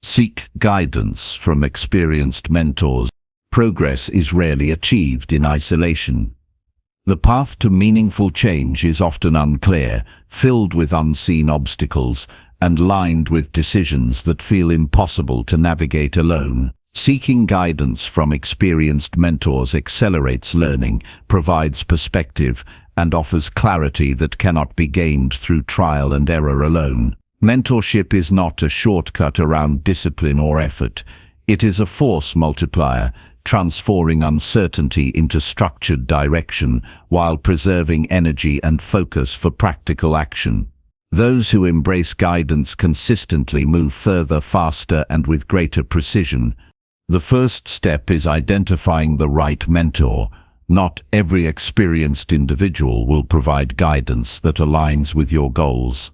Seek guidance from experienced mentors. Progress is rarely achieved in isolation. The path to meaningful change is often unclear, filled with unseen obstacles, and lined with decisions that feel impossible to navigate alone. Seeking guidance from experienced mentors accelerates learning, provides perspective, and offers clarity that cannot be gained through trial and error alone. Mentorship is not a shortcut around discipline or effort. It is a force multiplier, transforming uncertainty into structured direction while preserving energy and focus for practical action. Those who embrace guidance consistently move further, faster, and with greater precision. The first step is identifying the right mentor. Not every experienced individual will provide guidance that aligns with your goals.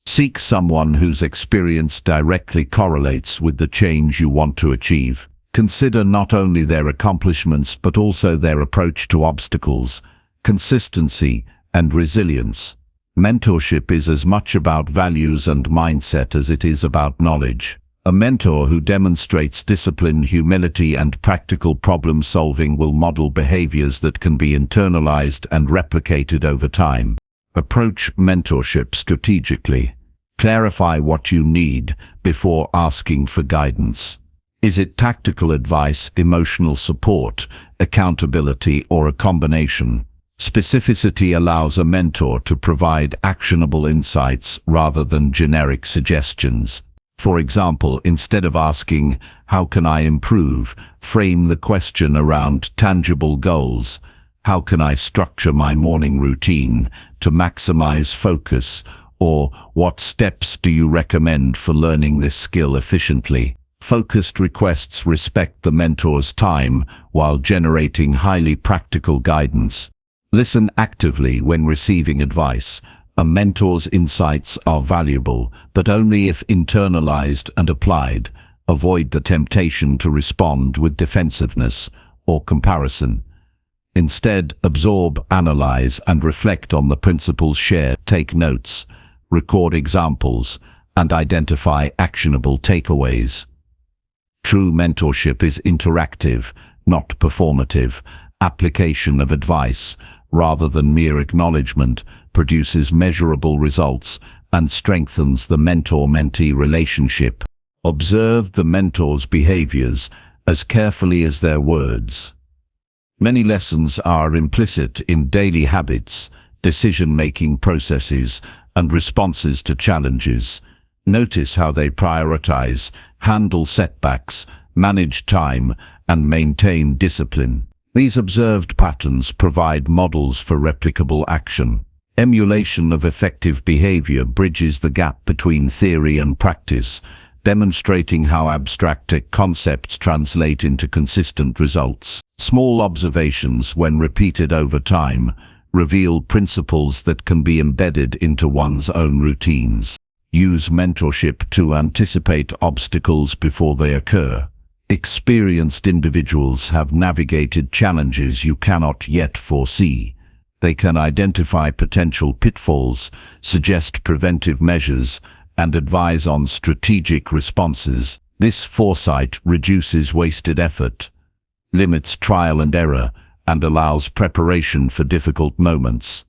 Seek someone whose experience directly correlates with the change you want to achieve. Consider not only their accomplishments but also their approach to obstacles, consistency, and resilience. Mentorship is as much about values and mindset as it is about knowledge. A mentor who demonstrates discipline, humility, and practical problem-solving will model behaviors that can be internalized and replicated over time. Approach mentorship strategically. Clarify what you need before asking for guidance. Is it tactical advice, emotional support, accountability, or a combination? Specificity allows a mentor to provide actionable insights rather than generic suggestions. For example, instead of asking, "How can I improve?" frame the question around tangible goals. How can I structure my morning routine to maximize focus? Or, what steps do you recommend for learning this skill efficiently? Focused requests respect the mentor's time while generating highly practical guidance. Listen actively when receiving advice. A mentor's insights are valuable, but only if internalized and applied. Avoid the temptation to respond with defensiveness or comparison. Instead, absorb, analyze, and reflect on the principles shared. Take notes, record examples, and identify actionable takeaways. True mentorship is interactive, not performative. Application of advice, rather than mere acknowledgement, produces measurable results and strengthens the mentor-mentee relationship. Observe the mentor's behaviors as carefully as their words. Many lessons are implicit in daily habits, decision-making processes, and responses to challenges. Notice how they prioritize, handle setbacks, manage time, and maintain discipline. These observed patterns provide models for replicable action. Emulation of effective behavior bridges the gap between theory and practice, demonstrating how abstract concepts translate into consistent results. Small observations, when repeated over time, reveal principles that can be embedded into one's own routines. Use mentorship to anticipate obstacles before they occur. Experienced individuals have navigated challenges you cannot yet foresee. They can identify potential pitfalls, suggest preventive measures, and advise on strategic responses. This foresight reduces wasted effort, limits trial and error, and allows preparation for difficult moments.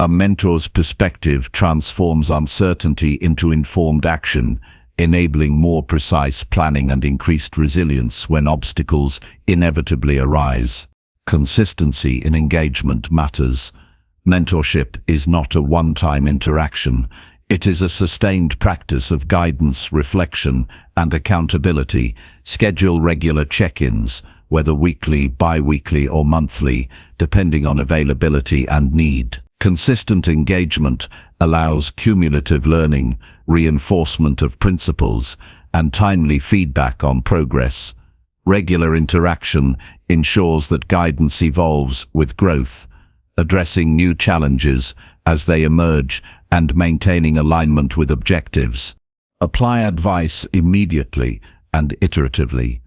A mentor's perspective transforms uncertainty into informed action, enabling more precise planning and increased resilience when obstacles inevitably arise. Consistency in engagement matters. Mentorship is not a one-time interaction. It is a sustained practice of guidance, reflection, and accountability. Schedule regular check-ins, whether weekly, bi-weekly, or monthly, depending on availability and need. Consistent engagement allows cumulative learning, reinforcement of principles, and timely feedback on progress. Regular interaction ensures that guidance evolves with growth, addressing new challenges as they emerge and maintaining alignment with objectives. Apply advice immediately and iteratively.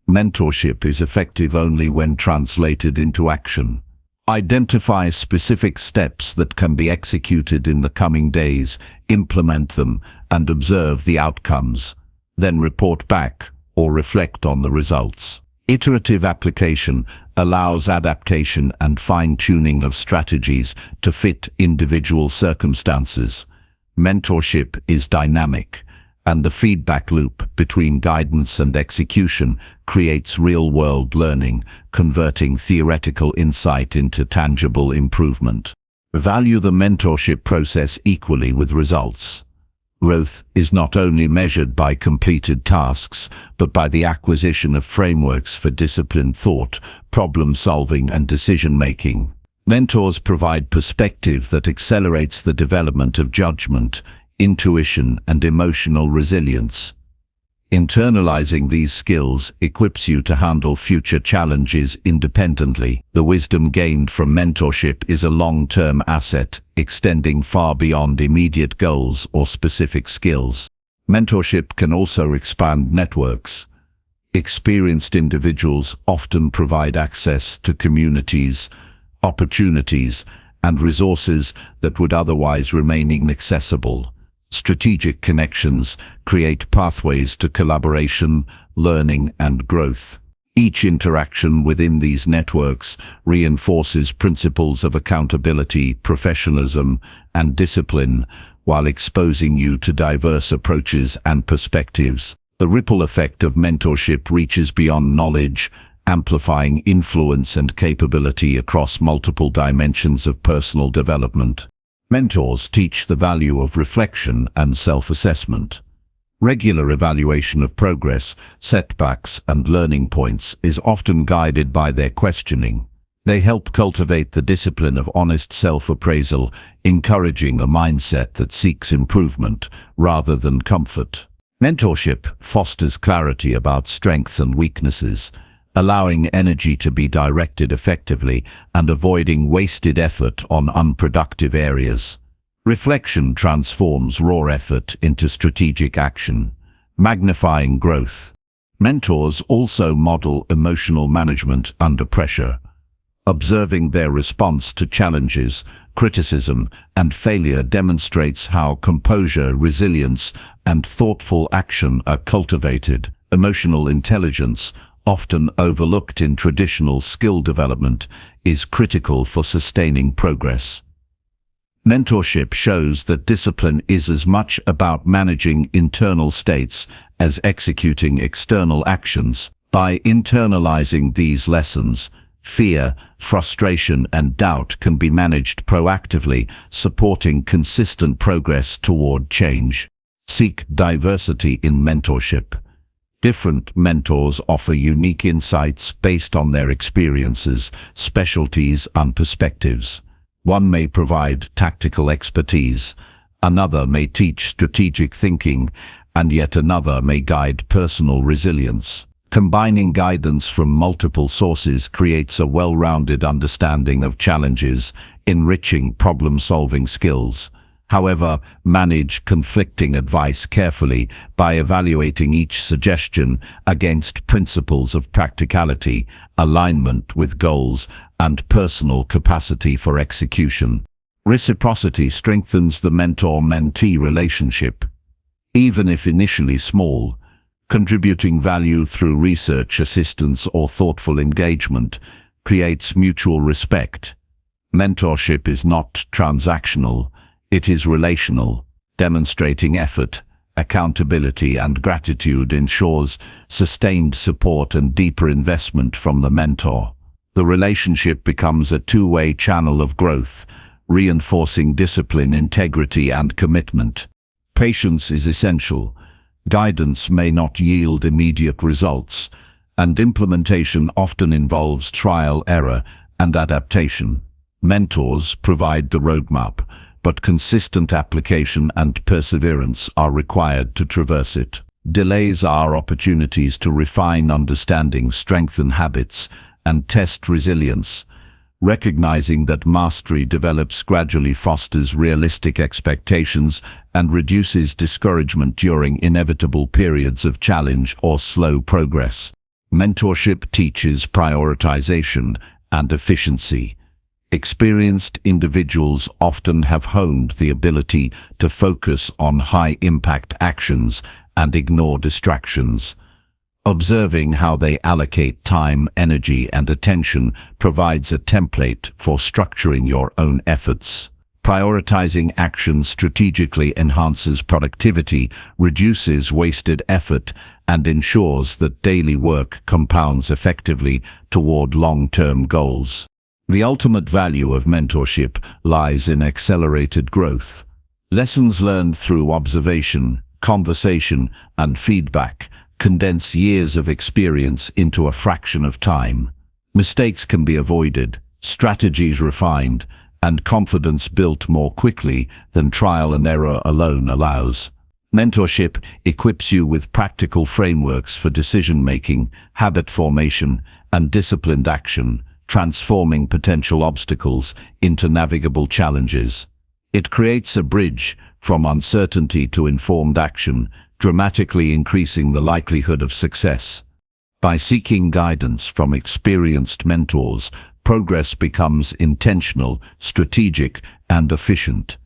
Mentorship is effective only when translated into action. Identify specific steps that can be executed in the coming days, implement them, and observe the outcomes. then report back or reflect on the results. Iterative application allows adaptation and fine-tuning of strategies to fit individual circumstances. Mentorship is dynamic, and the feedback loop between guidance and execution creates real-world learning, converting theoretical insight into tangible improvement. Value the mentorship process equally with results. Growth is not only measured by completed tasks, but by the acquisition of frameworks for disciplined thought, problem-solving, and decision-making. Mentors provide perspective that accelerates the development of judgment, intuition, and emotional resilience. Internalizing these skills equips you to handle future challenges independently. The wisdom gained from mentorship is a long-term asset, extending far beyond immediate goals or specific skills. Mentorship can also expand networks. Experienced individuals often provide access to communities, opportunities, and resources that would otherwise remain inaccessible. Strategic connections create pathways to collaboration, learning, and growth. Each interaction within these networks reinforces principles of accountability, professionalism, and discipline, while exposing you to diverse approaches and perspectives. The ripple effect of mentorship reaches beyond knowledge, amplifying influence and capability across multiple dimensions of personal development. Mentors teach the value of reflection and self-assessment. Regular evaluation of progress, setbacks, and learning points is often guided by their questioning. They help cultivate the discipline of honest self-appraisal, encouraging a mindset that seeks improvement rather than comfort. Mentorship fosters clarity about strengths and weaknesses, allowing energy to be directed effectively and avoiding wasted effort on unproductive areas. Reflection transforms raw effort into strategic action, magnifying growth. Mentors also model emotional management under pressure. Observing their response to challenges, criticism, and failure demonstrates how composure, resilience, and thoughtful action are cultivated. Emotional intelligence, often overlooked in traditional skill development, is critical for sustaining progress. Mentorship shows that discipline is as much about managing internal states as executing external actions. By internalizing these lessons, fear, frustration, and doubt can be managed proactively, supporting consistent progress toward change. Seek diversity in mentorship. Different mentors offer unique insights based on their experiences, specialties, and perspectives. One may provide tactical expertise, another may teach strategic thinking, and yet another may guide personal resilience. Combining guidance from multiple sources creates a well-rounded understanding of challenges, enriching problem-solving skills. However, manage conflicting advice carefully by evaluating each suggestion against principles of practicality, alignment with goals, and personal capacity for execution. Reciprocity strengthens the mentor-mentee relationship. Even if initially small, contributing value through research, assistance, or thoughtful engagement creates mutual respect. Mentorship is not transactional. It is relational. Demonstrating effort, accountability, and gratitude ensures sustained support and deeper investment from the mentor. The relationship becomes a two-way channel of growth, reinforcing discipline, integrity, and commitment. Patience is essential. Guidance may not yield immediate results, and implementation often involves trial, error, and adaptation. Mentors provide the roadmap, but consistent application and perseverance are required to traverse it. Delays are opportunities to refine understanding, strengthen habits, and test resilience. Recognizing that mastery develops gradually fosters realistic expectations and reduces discouragement during inevitable periods of challenge or slow progress. Mentorship teaches prioritization and efficiency. Experienced individuals often have honed the ability to focus on high-impact actions and ignore distractions. Observing how they allocate time, energy, and attention provides a template for structuring your own efforts. Prioritizing action strategically enhances productivity, reduces wasted effort, and ensures that daily work compounds effectively toward long-term goals. The ultimate value of mentorship lies in accelerated growth. Lessons learned through observation, conversation, and feedback condense years of experience into a fraction of time. Mistakes can be avoided, strategies refined, and confidence built more quickly than trial and error alone allows. Mentorship equips you with practical frameworks for decision-making, habit formation, and disciplined action, transforming potential obstacles into navigable challenges. It creates a bridge from uncertainty to informed action, dramatically increasing the likelihood of success. By seeking guidance from experienced mentors, progress becomes intentional, strategic, and efficient.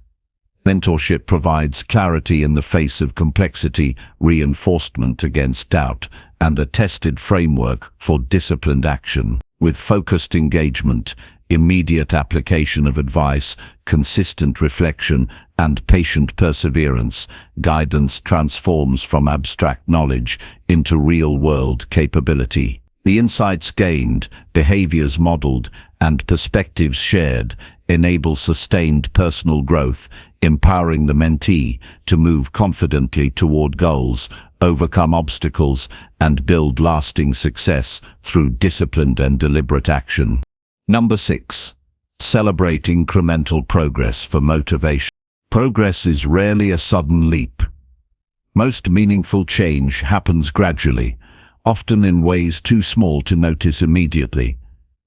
Mentorship provides clarity in the face of complexity, reinforcement against doubt, and a tested framework for disciplined action. With focused engagement, immediate application of advice, consistent reflection, and patient perseverance, guidance transforms from abstract knowledge into real-world capability. The insights gained, behaviors modeled, and perspectives shared enable sustained personal growth, empowering the mentee to move confidently toward goals, overcome obstacles, and build lasting success through disciplined and deliberate action. Number 6. Celebrate incremental progress for motivation. Progress is rarely a sudden leap. Most meaningful change happens gradually, often in ways too small to notice immediately.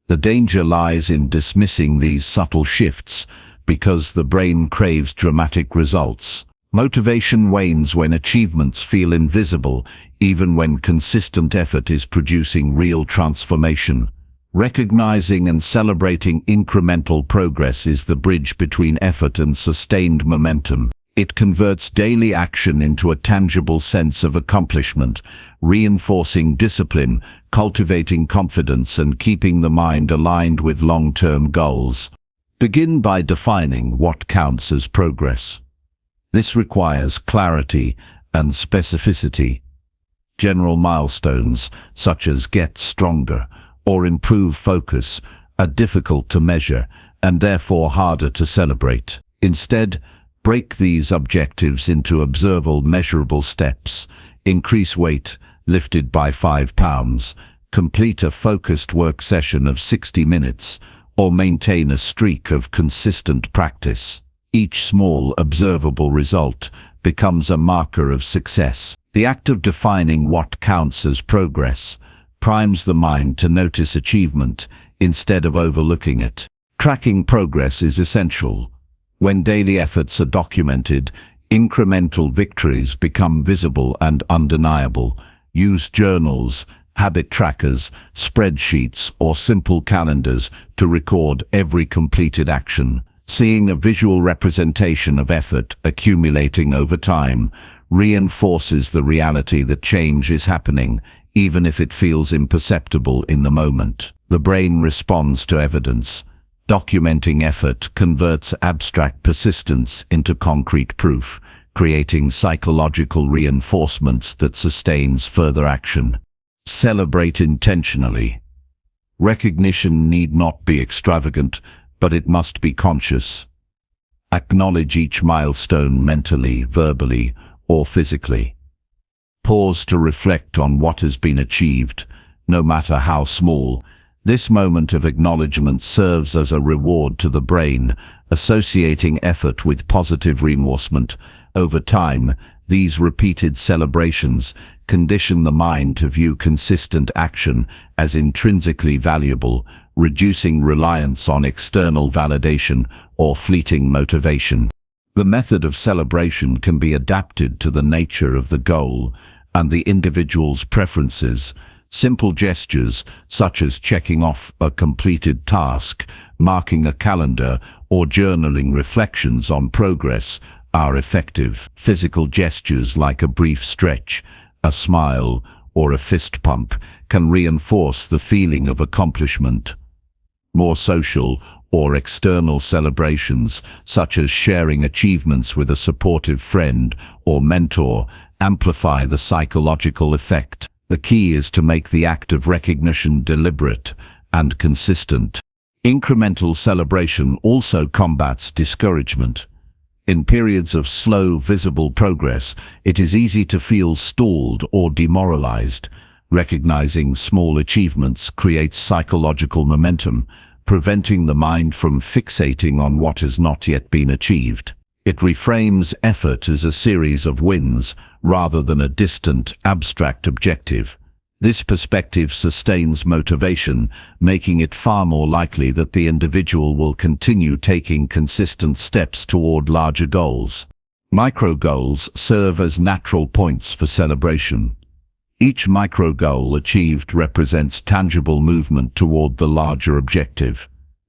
The danger lies in dismissing these subtle shifts because the brain craves dramatic results. Motivation wanes when achievements feel invisible, even when consistent effort is producing real transformation. Recognizing and celebrating incremental progress is the bridge between effort and sustained momentum. It converts daily action into a tangible sense of accomplishment, reinforcing discipline, cultivating confidence, and keeping the mind aligned with long-term goals. Begin by defining what counts as progress. This requires clarity and specificity. General milestones, such as get stronger or improve focus, are difficult to measure and therefore harder to celebrate. Instead, break these objectives into observable, measurable steps. Increase weight, lifted by 5 pounds, complete a focused work session of 60 minutes, or maintain a streak of consistent practice. Each small, observable result becomes a marker of success. The act of defining what counts as progress primes the mind to notice achievement instead of overlooking it. Tracking progress is essential. When daily efforts are documented, incremental victories become visible and undeniable. Use journals, habit trackers, spreadsheets, or simple calendars to record every completed action. Seeing a visual representation of effort accumulating over time reinforces the reality that change is happening, even if it feels imperceptible in the moment. The brain responds to evidence. Documenting effort converts abstract persistence into concrete proof, creating psychological reinforcements that sustains further action. Celebrate intentionally. Recognition need not be extravagant, but it must be conscious. Acknowledge each milestone mentally, verbally, or physically. Pause to reflect on what has been achieved, no matter how small. This moment of acknowledgement serves as a reward to the brain, associating effort with positive reinforcement. Over time, these repeated celebrations condition the mind to view consistent action as intrinsically valuable, reducing reliance on external validation or fleeting motivation. The method of celebration can be adapted to the nature of the goal and the individual's preferences. Simple gestures, such as checking off a completed task, marking a calendar, or journaling reflections on progress, are effective. Physical gestures like a brief stretch, a smile, or a fist pump can reinforce the feeling of accomplishment. More social or external celebrations, such as sharing achievements with a supportive friend or mentor, amplify the psychological effect. The key is to make the act of recognition deliberate and consistent. Incremental celebration also combats discouragement. In periods of slow, visible progress, it is easy to feel stalled or demoralized. Recognizing small achievements creates psychological momentum, preventing the mind from fixating on what has not yet been achieved. It reframes effort as a series of wins rather than a distant, abstract objective. This perspective sustains motivation, making it far more likely that the individual will continue taking consistent steps toward larger goals. Micro goals serve as natural points for celebration. Each micro goal achieved represents tangible movement toward the larger objective.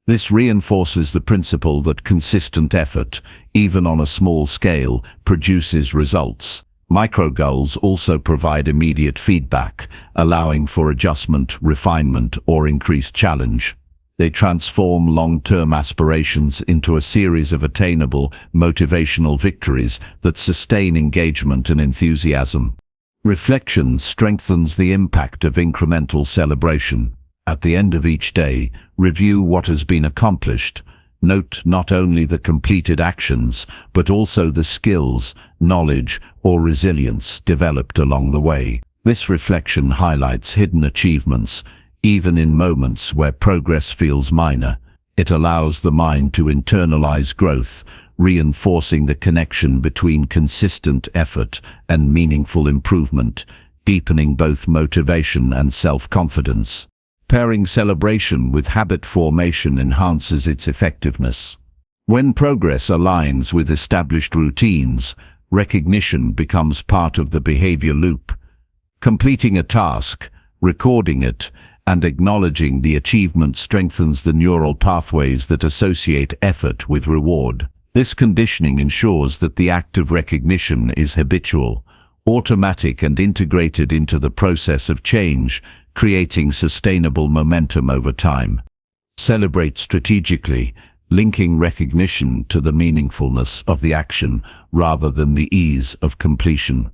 This reinforces the principle that consistent effort, even on a small scale, produces results. Micro goals also provide immediate feedback, allowing for adjustment, refinement, or increased challenge. They transform long-term aspirations into a series of attainable, motivational victories that sustain engagement and enthusiasm. Reflection strengthens the impact of incremental celebration. At the end of each day, review what has been accomplished. Note not only the completed actions, but also the skills, knowledge, or resilience developed along the way. This reflection highlights hidden achievements, even in moments where progress feels minor. It allows the mind to internalize growth, reinforcing the connection between consistent effort and meaningful improvement, deepening both motivation and self-confidence. Pairing celebration with habit formation enhances its effectiveness. When progress aligns with established routines, recognition becomes part of the behavior loop. Completing a task, recording it, and acknowledging the achievement strengthens the neural pathways that associate effort with reward. This conditioning ensures that the act of recognition is habitual, automatic, and integrated into the process of change, creating sustainable momentum over time. Celebrate strategically, linking recognition to the meaningfulness of the action rather than the ease of completion.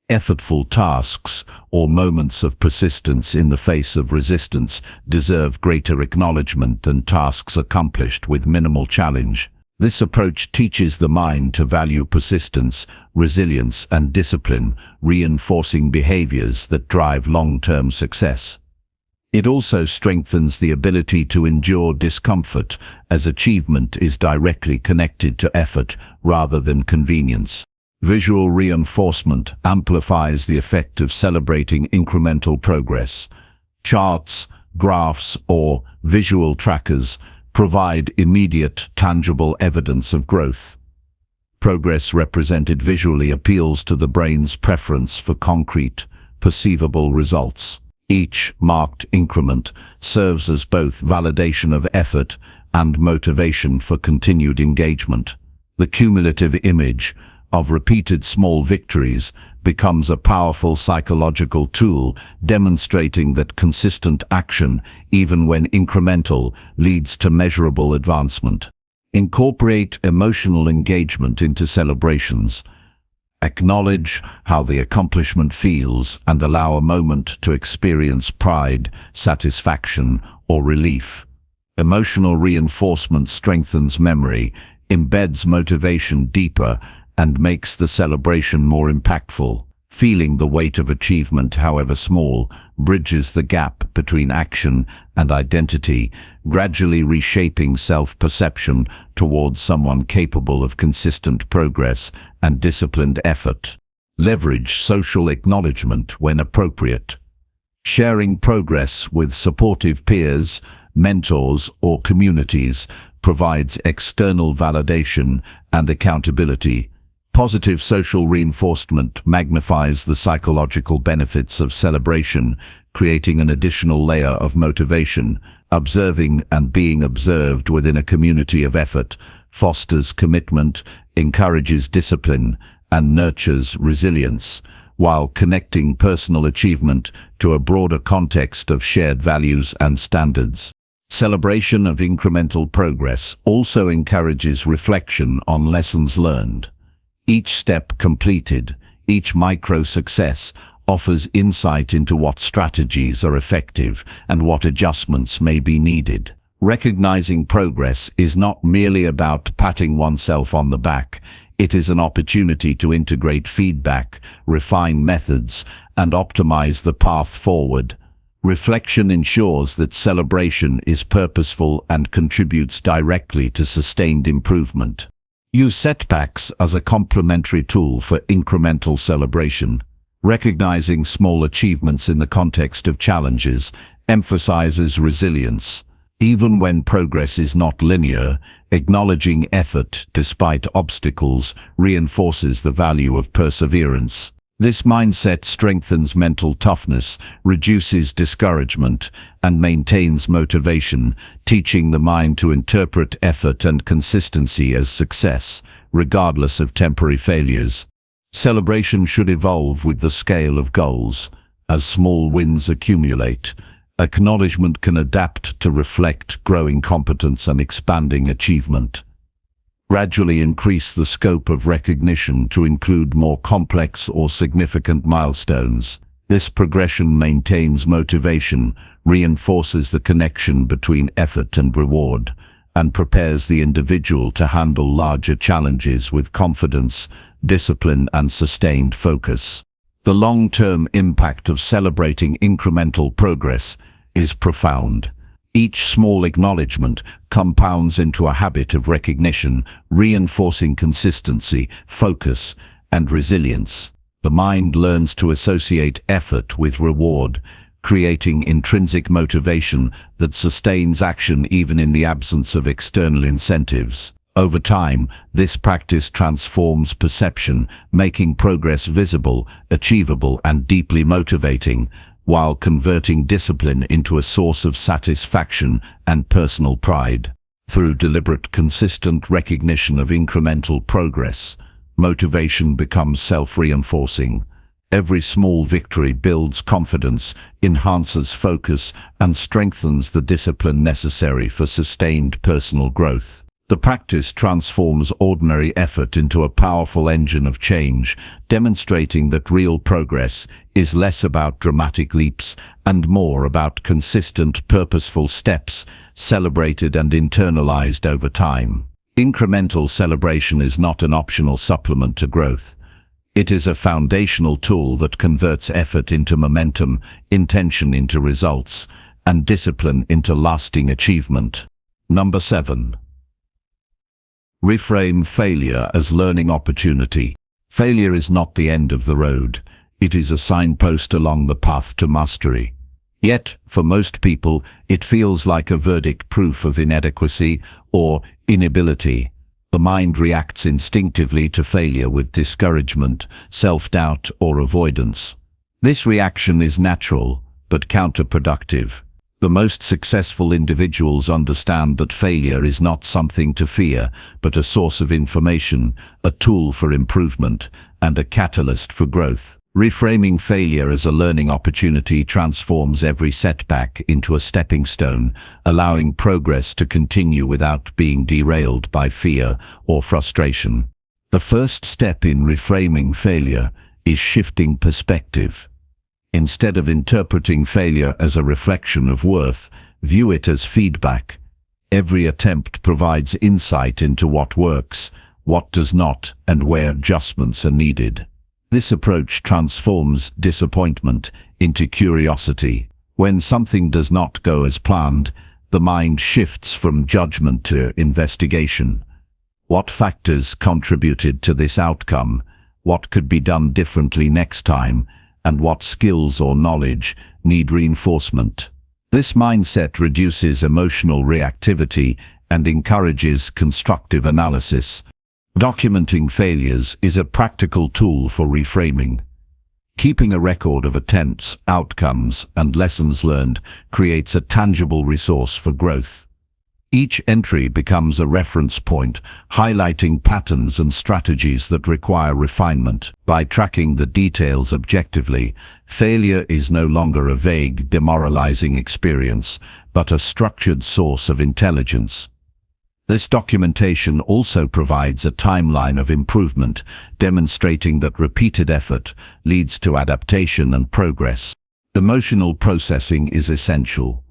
Effortful tasks or moments of persistence in the face of resistance deserve greater acknowledgement than tasks accomplished with minimal challenge. This approach teaches the mind to value persistence, resilience, and discipline, reinforcing behaviors that drive long-term success. It also strengthens the ability to endure discomfort, as achievement is directly connected to effort rather than convenience. Visual reinforcement amplifies the effect of celebrating incremental progress. Charts, graphs, or visual trackers provide immediate, tangible evidence of growth. Progress represented visually appeals to the brain's preference for concrete, perceivable results. Each marked increment serves as both validation of effort and motivation for continued engagement. The cumulative image of repeated small victories becomes a powerful psychological tool, demonstrating that consistent action, even when incremental, leads to measurable advancement. Incorporate emotional engagement into celebrations. Acknowledge how the accomplishment feels and allow a moment to experience pride, satisfaction, or relief. Emotional reinforcement strengthens memory, embeds motivation deeper, and makes the celebration more impactful. Feeling the weight of achievement, however small, bridges the gap between action and identity, gradually reshaping self-perception towards someone capable of consistent progress and disciplined effort. Leverage social acknowledgement when appropriate. Sharing progress with supportive peers, mentors, or communities provides external validation and accountability. Positive social reinforcement magnifies the psychological benefits of celebration, creating an additional layer of motivation. Observing and being observed within a community of effort fosters commitment, encourages discipline, and nurtures resilience, while connecting personal achievement to a broader context of shared values and standards. Celebration of incremental progress also encourages reflection on lessons learned. Each step completed, each micro-success, offers insight into what strategies are effective and what adjustments may be needed. Recognizing progress is not merely about patting oneself on the back. It is an opportunity to integrate feedback, refine methods, and optimize the path forward. Reflection ensures that celebration is purposeful and contributes directly to sustained improvement. Use setbacks as a complementary tool for incremental celebration. Recognizing small achievements in the context of challenges emphasizes resilience. Even when progress is not linear, acknowledging effort despite obstacles reinforces the value of perseverance. This mindset strengthens mental toughness, reduces discouragement, and maintains motivation, teaching the mind to interpret effort and consistency as success, regardless of temporary failures. Celebration should evolve with the scale of goals. As small wins accumulate, acknowledgement can adapt to reflect growing competence and expanding achievement. Gradually increase the scope of recognition to include more complex or significant milestones. This progression maintains motivation, reinforces the connection between effort and reward, and prepares the individual to handle larger challenges with confidence, discipline, and sustained focus. The long-term impact of celebrating incremental progress is profound. Each small acknowledgement compounds into a habit of recognition, reinforcing consistency, focus, and resilience. The mind learns to associate effort with reward, creating intrinsic motivation that sustains action even in the absence of external incentives. Over time, this practice transforms perception, making progress visible, achievable, and deeply motivating, while converting discipline into a source of satisfaction and personal pride. Through deliberate, consistent recognition of incremental progress, motivation becomes self-reinforcing. Every small victory builds confidence, enhances focus, and strengthens the discipline necessary for sustained personal growth. The practice transforms ordinary effort into a powerful engine of change, demonstrating that real progress is less about dramatic leaps and more about consistent, purposeful steps, celebrated and internalized over time. Incremental celebration is not an optional supplement to growth. It is a foundational tool that converts effort into momentum, intention into results, and discipline into lasting achievement. Number 7. Reframe failure as learning opportunity. Failure is not the end of the road. It is a signpost along the path to mastery. Yet, for most people, it feels like a verdict, proof of inadequacy or inability. The mind reacts instinctively to failure with discouragement, self-doubt, or avoidance. This reaction is natural, but counterproductive. The most successful individuals understand that failure is not something to fear, but a source of information, a tool for improvement, and a catalyst for growth. Reframing failure as a learning opportunity transforms every setback into a stepping stone, allowing progress to continue without being derailed by fear or frustration. The first step in reframing failure is shifting perspective. Instead of interpreting failure as a reflection of worth, view it as feedback. Every attempt provides insight into what works, what does not, and where adjustments are needed. This approach transforms disappointment into curiosity. When something does not go as planned, the mind shifts from judgment to investigation. What factors contributed to this outcome? What could be done differently next time? And what skills or knowledge need reinforcement? This mindset reduces emotional reactivity and encourages constructive analysis. Documenting failures is a practical tool for reframing. Keeping a record of attempts, outcomes, and lessons learned creates a tangible resource for growth. Each entry becomes a reference point, highlighting patterns and strategies that require refinement. By tracking the details objectively, failure is no longer a vague, demoralizing experience, but a structured source of intelligence. This documentation also provides a timeline of improvement, demonstrating that repeated effort leads to adaptation and progress. Emotional processing is essential.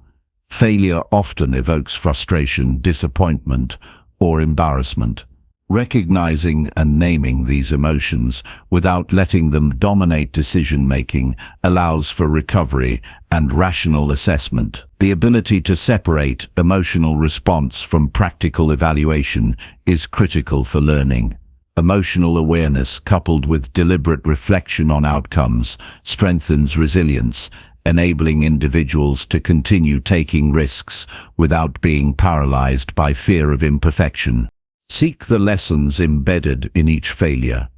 Failure often evokes frustration, disappointment, or embarrassment. Recognizing and naming these emotions without letting them dominate decision-making allows for recovery and rational assessment. The ability to separate emotional response from practical evaluation is critical for learning. Emotional awareness coupled with deliberate reflection on outcomes strengthens resilience, enabling individuals to continue taking risks without being paralyzed by fear of imperfection. Seek the lessons embedded in each failure.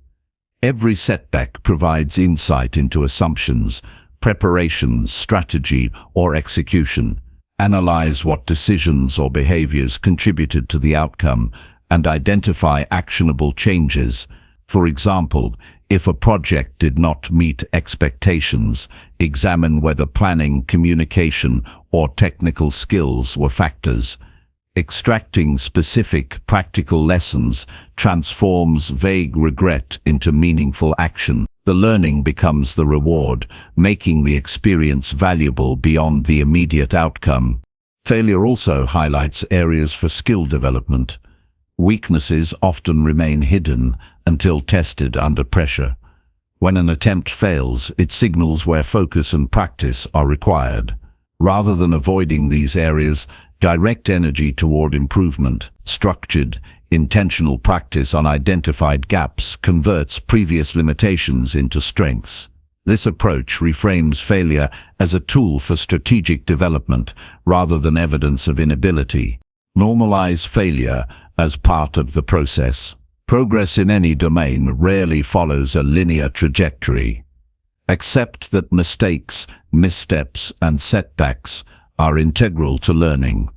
Every setback provides insight into assumptions, preparation, strategy, or execution. Analyze what decisions or behaviors contributed to the outcome and identify actionable changes. For example, if a project did not meet expectations, examine whether planning, communication, or technical skills were factors. Extracting specific, practical lessons transforms vague regret into meaningful action. The learning becomes the reward, making the experience valuable beyond the immediate outcome. Failure also highlights areas for skill development. Weaknesses often remain hidden until tested under pressure. When an attempt fails, it signals where focus and practice are required. Rather than avoiding these areas, direct energy toward improvement. Structured, intentional practice on identified gaps converts previous limitations into strengths. This approach reframes failure as a tool for strategic development rather than evidence of inability. Normalize failure as part of the process. Progress in any domain rarely follows a linear trajectory. Accept that mistakes, missteps, and setbacks are integral to learning.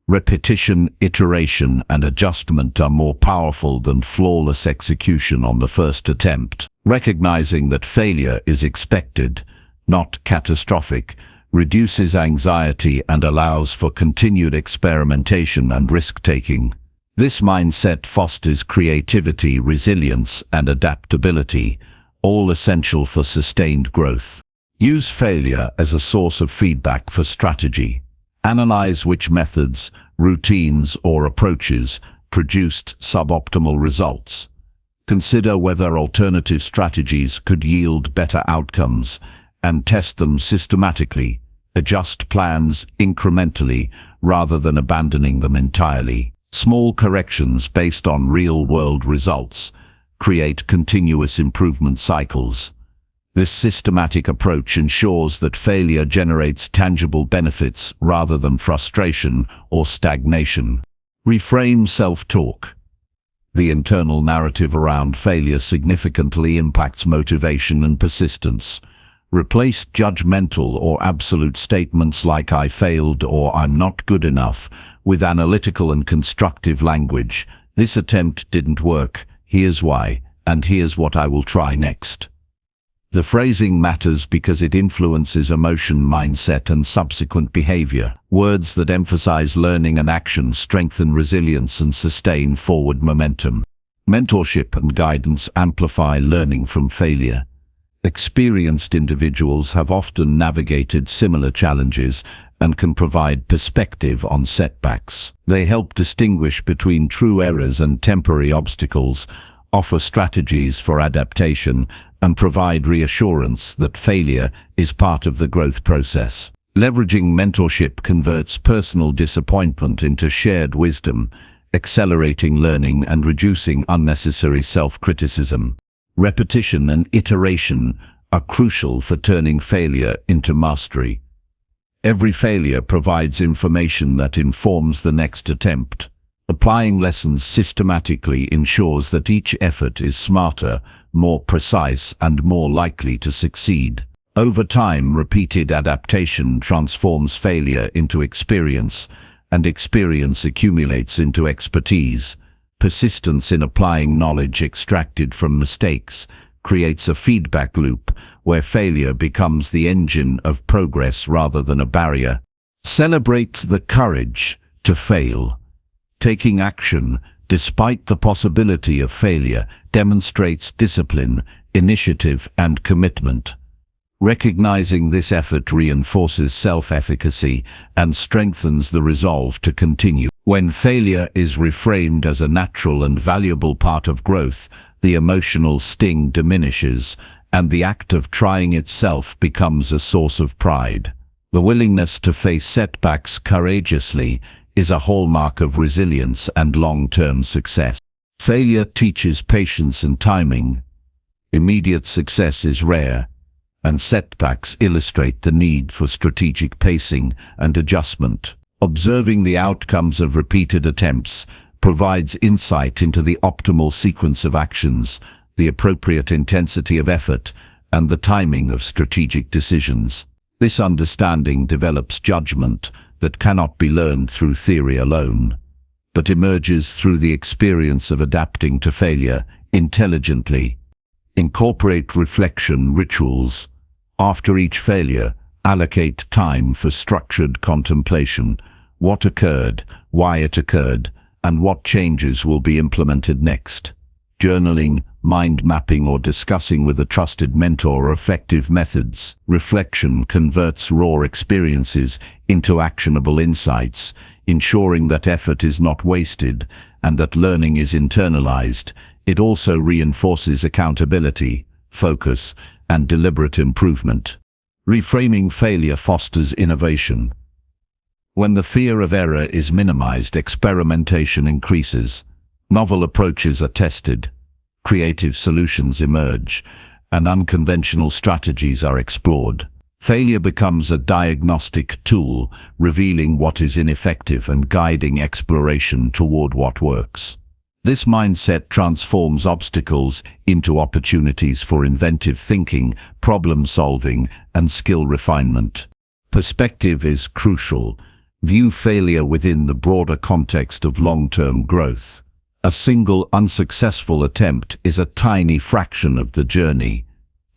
Repetition, iteration, and adjustment are more powerful than flawless execution on the first attempt. Recognizing that failure is expected, not catastrophic, reduces anxiety and allows for continued experimentation and risk-taking. This mindset fosters creativity, resilience, and adaptability, all essential for sustained growth. Use failure as a source of feedback for strategy. Analyze which methods, routines, or approaches produced suboptimal results. Consider whether alternative strategies could yield better outcomes, and test them systematically. Adjust plans incrementally rather than abandoning them entirely. Small corrections based on real-world results create continuous improvement cycles. This systematic approach ensures that failure generates tangible benefits rather than frustration or stagnation. Reframe self-talk. The internal narrative around failure significantly impacts motivation and persistence. Replace judgmental or absolute statements like "I failed" or "I'm not good enough" with analytical and constructive language. "This attempt didn't work, here's why, and here's what I will try next." The phrasing matters because it influences emotion, mindset, and subsequent behavior. Words that emphasize learning and action strengthen resilience and sustain forward momentum. Mentorship and guidance amplify learning from failure. Experienced individuals have often navigated similar challenges and can provide perspective on setbacks. They help distinguish between true errors and temporary obstacles, offer strategies for adaptation, and provide reassurance that failure is part of the growth process. Leveraging mentorship converts personal disappointment into shared wisdom, accelerating learning and reducing unnecessary self-criticism. Repetition and iteration are crucial for turning failure into mastery. Every failure provides information that informs the next attempt. Applying lessons systematically ensures that each effort is smarter, more precise, and more likely to succeed. Over time, repeated adaptation transforms failure into experience, and experience accumulates into expertise. Persistence in applying knowledge extracted from mistakes creates a feedback loop where failure becomes the engine of progress rather than a barrier. Celebrate the courage to fail. Taking action despite the possibility of failure demonstrates discipline, initiative, and commitment. Recognizing this effort reinforces self-efficacy and strengthens the resolve to continue. When failure is reframed as a natural and valuable part of growth, the emotional sting diminishes, and the act of trying itself becomes a source of pride. The willingness to face setbacks courageously is a hallmark of resilience and long-term success. Failure teaches patience and timing. Immediate success is rare, and setbacks illustrate the need for strategic pacing and adjustment. Observing the outcomes of repeated attempts provides insight into the optimal sequence of actions, the appropriate intensity of effort, and the timing of strategic decisions. This understanding develops judgment that cannot be learned through theory alone, but emerges through the experience of adapting to failure intelligently. Incorporate reflection rituals. After each failure, allocate time for structured contemplation. What occurred, why it occurred, and what changes will be implemented next. Journaling, mind mapping, or discussing with a trusted mentor are effective methods. Reflection converts raw experiences into actionable insights, ensuring that effort is not wasted and that learning is internalized. It also reinforces accountability, focus, and deliberate improvement. Reframing failure fosters innovation. When the fear of error is minimized, experimentation increases. Novel approaches are tested, creative solutions emerge, and unconventional strategies are explored. Failure becomes a diagnostic tool, revealing what is ineffective and guiding exploration toward what works. This mindset transforms obstacles into opportunities for inventive thinking, problem solving, and skill refinement. Perspective is crucial. View failure within the broader context of long-term growth. A single unsuccessful attempt is a tiny fraction of the journey.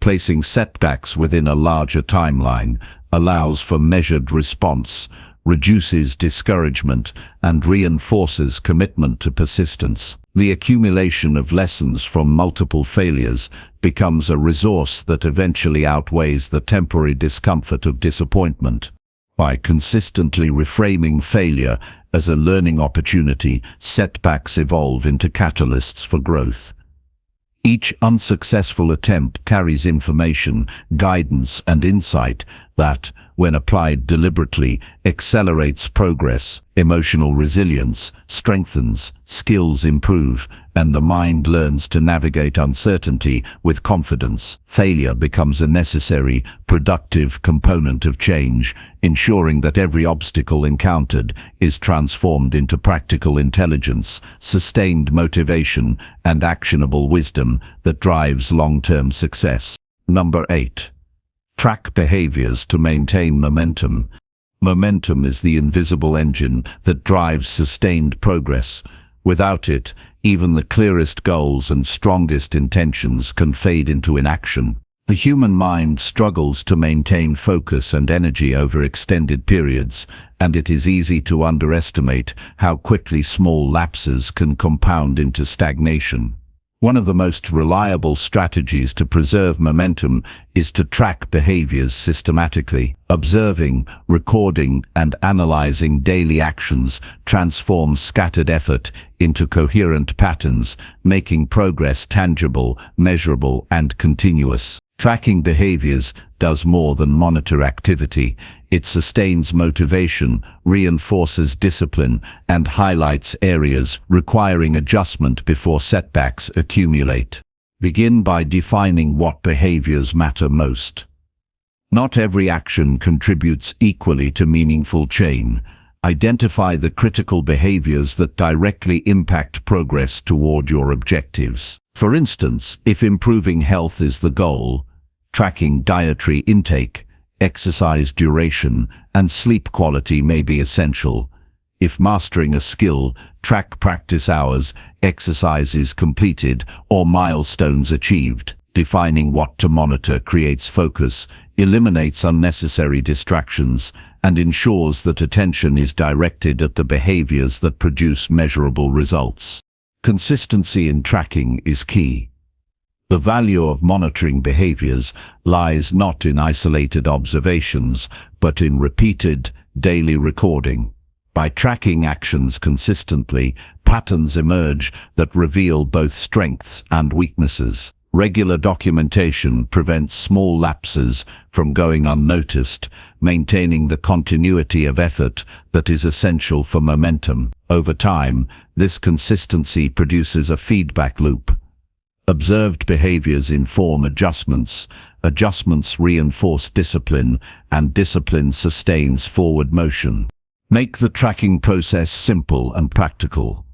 Placing setbacks within a larger timeline allows for measured response, reduces discouragement, and reinforces commitment to persistence. The accumulation of lessons from multiple failures becomes a resource that eventually outweighs the temporary discomfort of disappointment. By consistently reframing failure as a learning opportunity, setbacks evolve into catalysts for growth. Each unsuccessful attempt carries information, guidance, and insight that, when applied deliberately, accelerates progress. Emotional resilience strengthens, skills improve, and the mind learns to navigate uncertainty with confidence. Failure becomes a necessary, productive component of change, ensuring that every obstacle encountered is transformed into practical intelligence, sustained motivation, and actionable wisdom that drives long-term success. Number 8. Track behaviors to maintain momentum. Momentum is the invisible engine that drives sustained progress. Without it, even the clearest goals and strongest intentions can fade into inaction. The human mind struggles to maintain focus and energy over extended periods, and it is easy to underestimate how quickly small lapses can compound into stagnation. One of the most reliable strategies to preserve momentum is to track behaviors systematically. Observing, recording, and analyzing daily actions transforms scattered effort into coherent patterns, making progress tangible, measurable, and continuous. Tracking behaviors does more than monitor activity. It sustains motivation, reinforces discipline, and highlights areas requiring adjustment before setbacks accumulate. Begin by defining what behaviors matter most. Not every action contributes equally to meaningful change. Identify the critical behaviors that directly impact progress toward your objectives. For instance, if improving health is the goal, tracking dietary intake, exercise duration, and sleep quality may be essential. If mastering a skill, track practice hours, exercises completed, or milestones achieved. Defining what to monitor creates focus, eliminates unnecessary distractions, and ensures that attention is directed at the behaviors that produce measurable results. Consistency in tracking is key. The value of monitoring behaviors lies not in isolated observations, but in repeated, daily recording. By tracking actions consistently, patterns emerge that reveal both strengths and weaknesses. Regular documentation prevents small lapses from going unnoticed, maintaining the continuity of effort that is essential for momentum. Over time, this consistency produces a feedback loop. Observed behaviors inform adjustments, adjustments reinforce discipline, and discipline sustains forward motion. Make the tracking process simple and practical.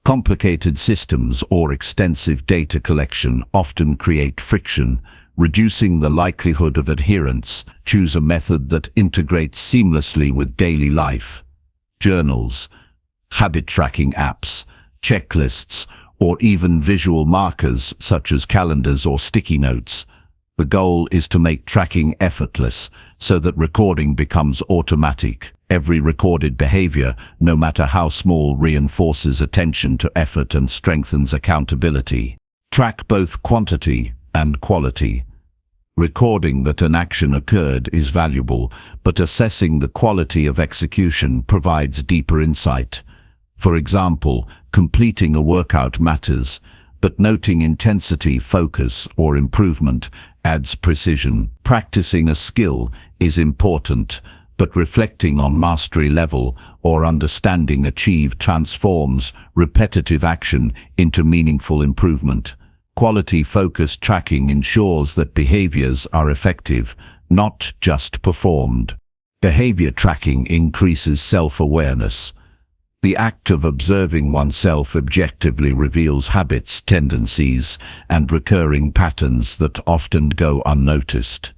Complicated systems or extensive data collection often create friction, reducing the likelihood of adherence. Choose a method that integrates seamlessly with daily life. Journals, habit tracking apps, checklists, or even visual markers such as calendars or sticky notes. The goal is to make tracking effortless so that recording becomes automatic. Every recorded behavior, no matter how small, reinforces attention to effort and strengthens accountability. Track both quantity and quality. Recording that an action occurred is valuable, but assessing the quality of execution provides deeper insight. For example, completing a workout matters, but noting intensity, focus, or improvement adds precision. Practicing a skill is important, but reflecting on mastery level or understanding achieved transforms repetitive action into meaningful improvement. Quality-focused tracking ensures that behaviors are effective, not just performed. Behavior tracking increases self-awareness. The act of observing oneself objectively reveals habits, tendencies, and recurring patterns that often go unnoticed.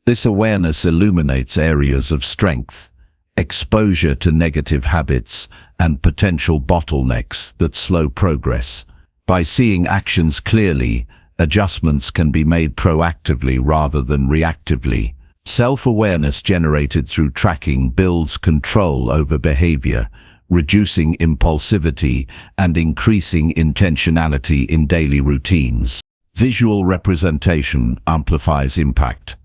This awareness illuminates areas of strength, exposure to negative habits, and potential bottlenecks that slow progress. By seeing actions clearly, adjustments can be made proactively rather than reactively. Self-awareness generated through tracking builds control over behavior, reducing impulsivity and increasing intentionality in daily routines. Visual representation amplifies impact.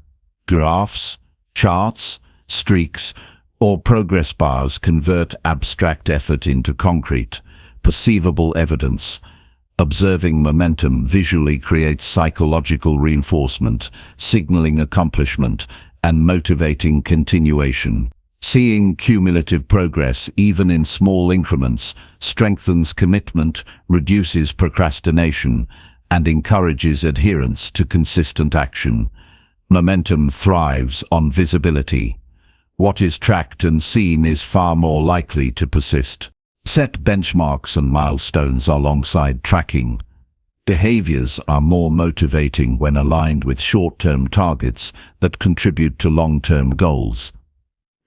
Graphs, charts, streaks, or progress bars convert abstract effort into concrete, perceivable evidence. Observing momentum visually creates psychological reinforcement, signaling accomplishment and motivating continuation. Seeing cumulative progress, even in small increments, strengthens commitment, reduces procrastination, and encourages adherence to consistent action. Momentum thrives on visibility. What is tracked and seen is far more likely to persist. Set benchmarks and milestones alongside tracking. Behaviors are more motivating when aligned with short-term targets that contribute to long-term goals.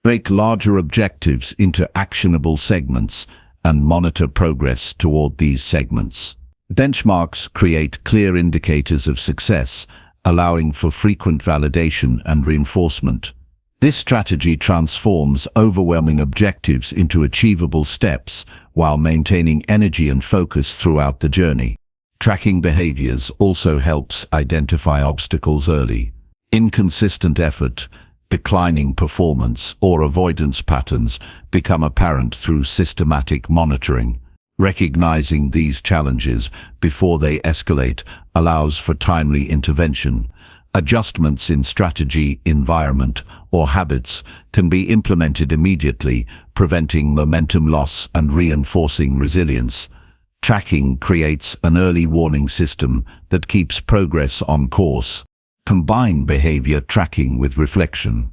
Break larger objectives into actionable segments and monitor progress toward these segments. Benchmarks create clear indicators of success, allowing for frequent validation and reinforcement. This strategy transforms overwhelming objectives into achievable steps while maintaining energy and focus throughout the journey. Tracking behaviors also helps identify obstacles early. Inconsistent effort, declining performance, or avoidance patterns become apparent through systematic monitoring. Recognizing these challenges before they escalate allows for timely intervention. Adjustments in strategy, environment, or habits can be implemented immediately, preventing momentum loss and reinforcing resilience. Tracking creates an early warning system that keeps progress on course. Combine behavior tracking with reflection.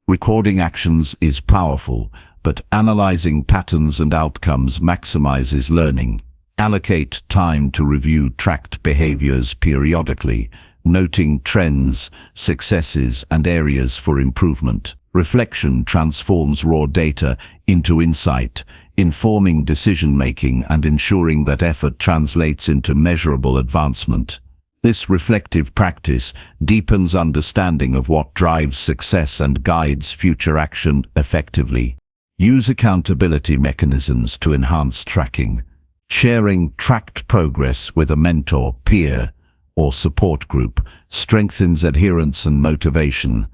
Recording actions is powerful, but analyzing patterns and outcomes maximizes learning. Allocate time to review tracked behaviors periodically, noting trends, successes, and areas for improvement. Reflection transforms raw data into insight, informing decision-making and ensuring that effort translates into measurable advancement. This reflective practice deepens understanding of what drives success and guides future action effectively. Use accountability mechanisms to enhance tracking. Sharing tracked progress with a mentor, peer, or support group strengthens adherence and motivation.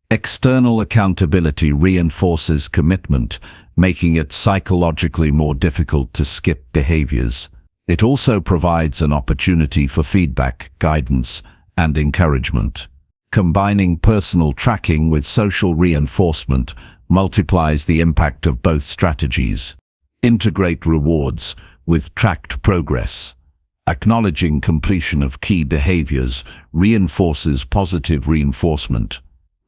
External accountability reinforces commitment, making it psychologically more difficult to skip behaviors. It also provides an opportunity for feedback, guidance, and encouragement. Combining personal tracking with social reinforcement multiplies the impact of both strategies. Integrate rewards with tracked progress. Acknowledging completion of key behaviors reinforces positive reinforcement.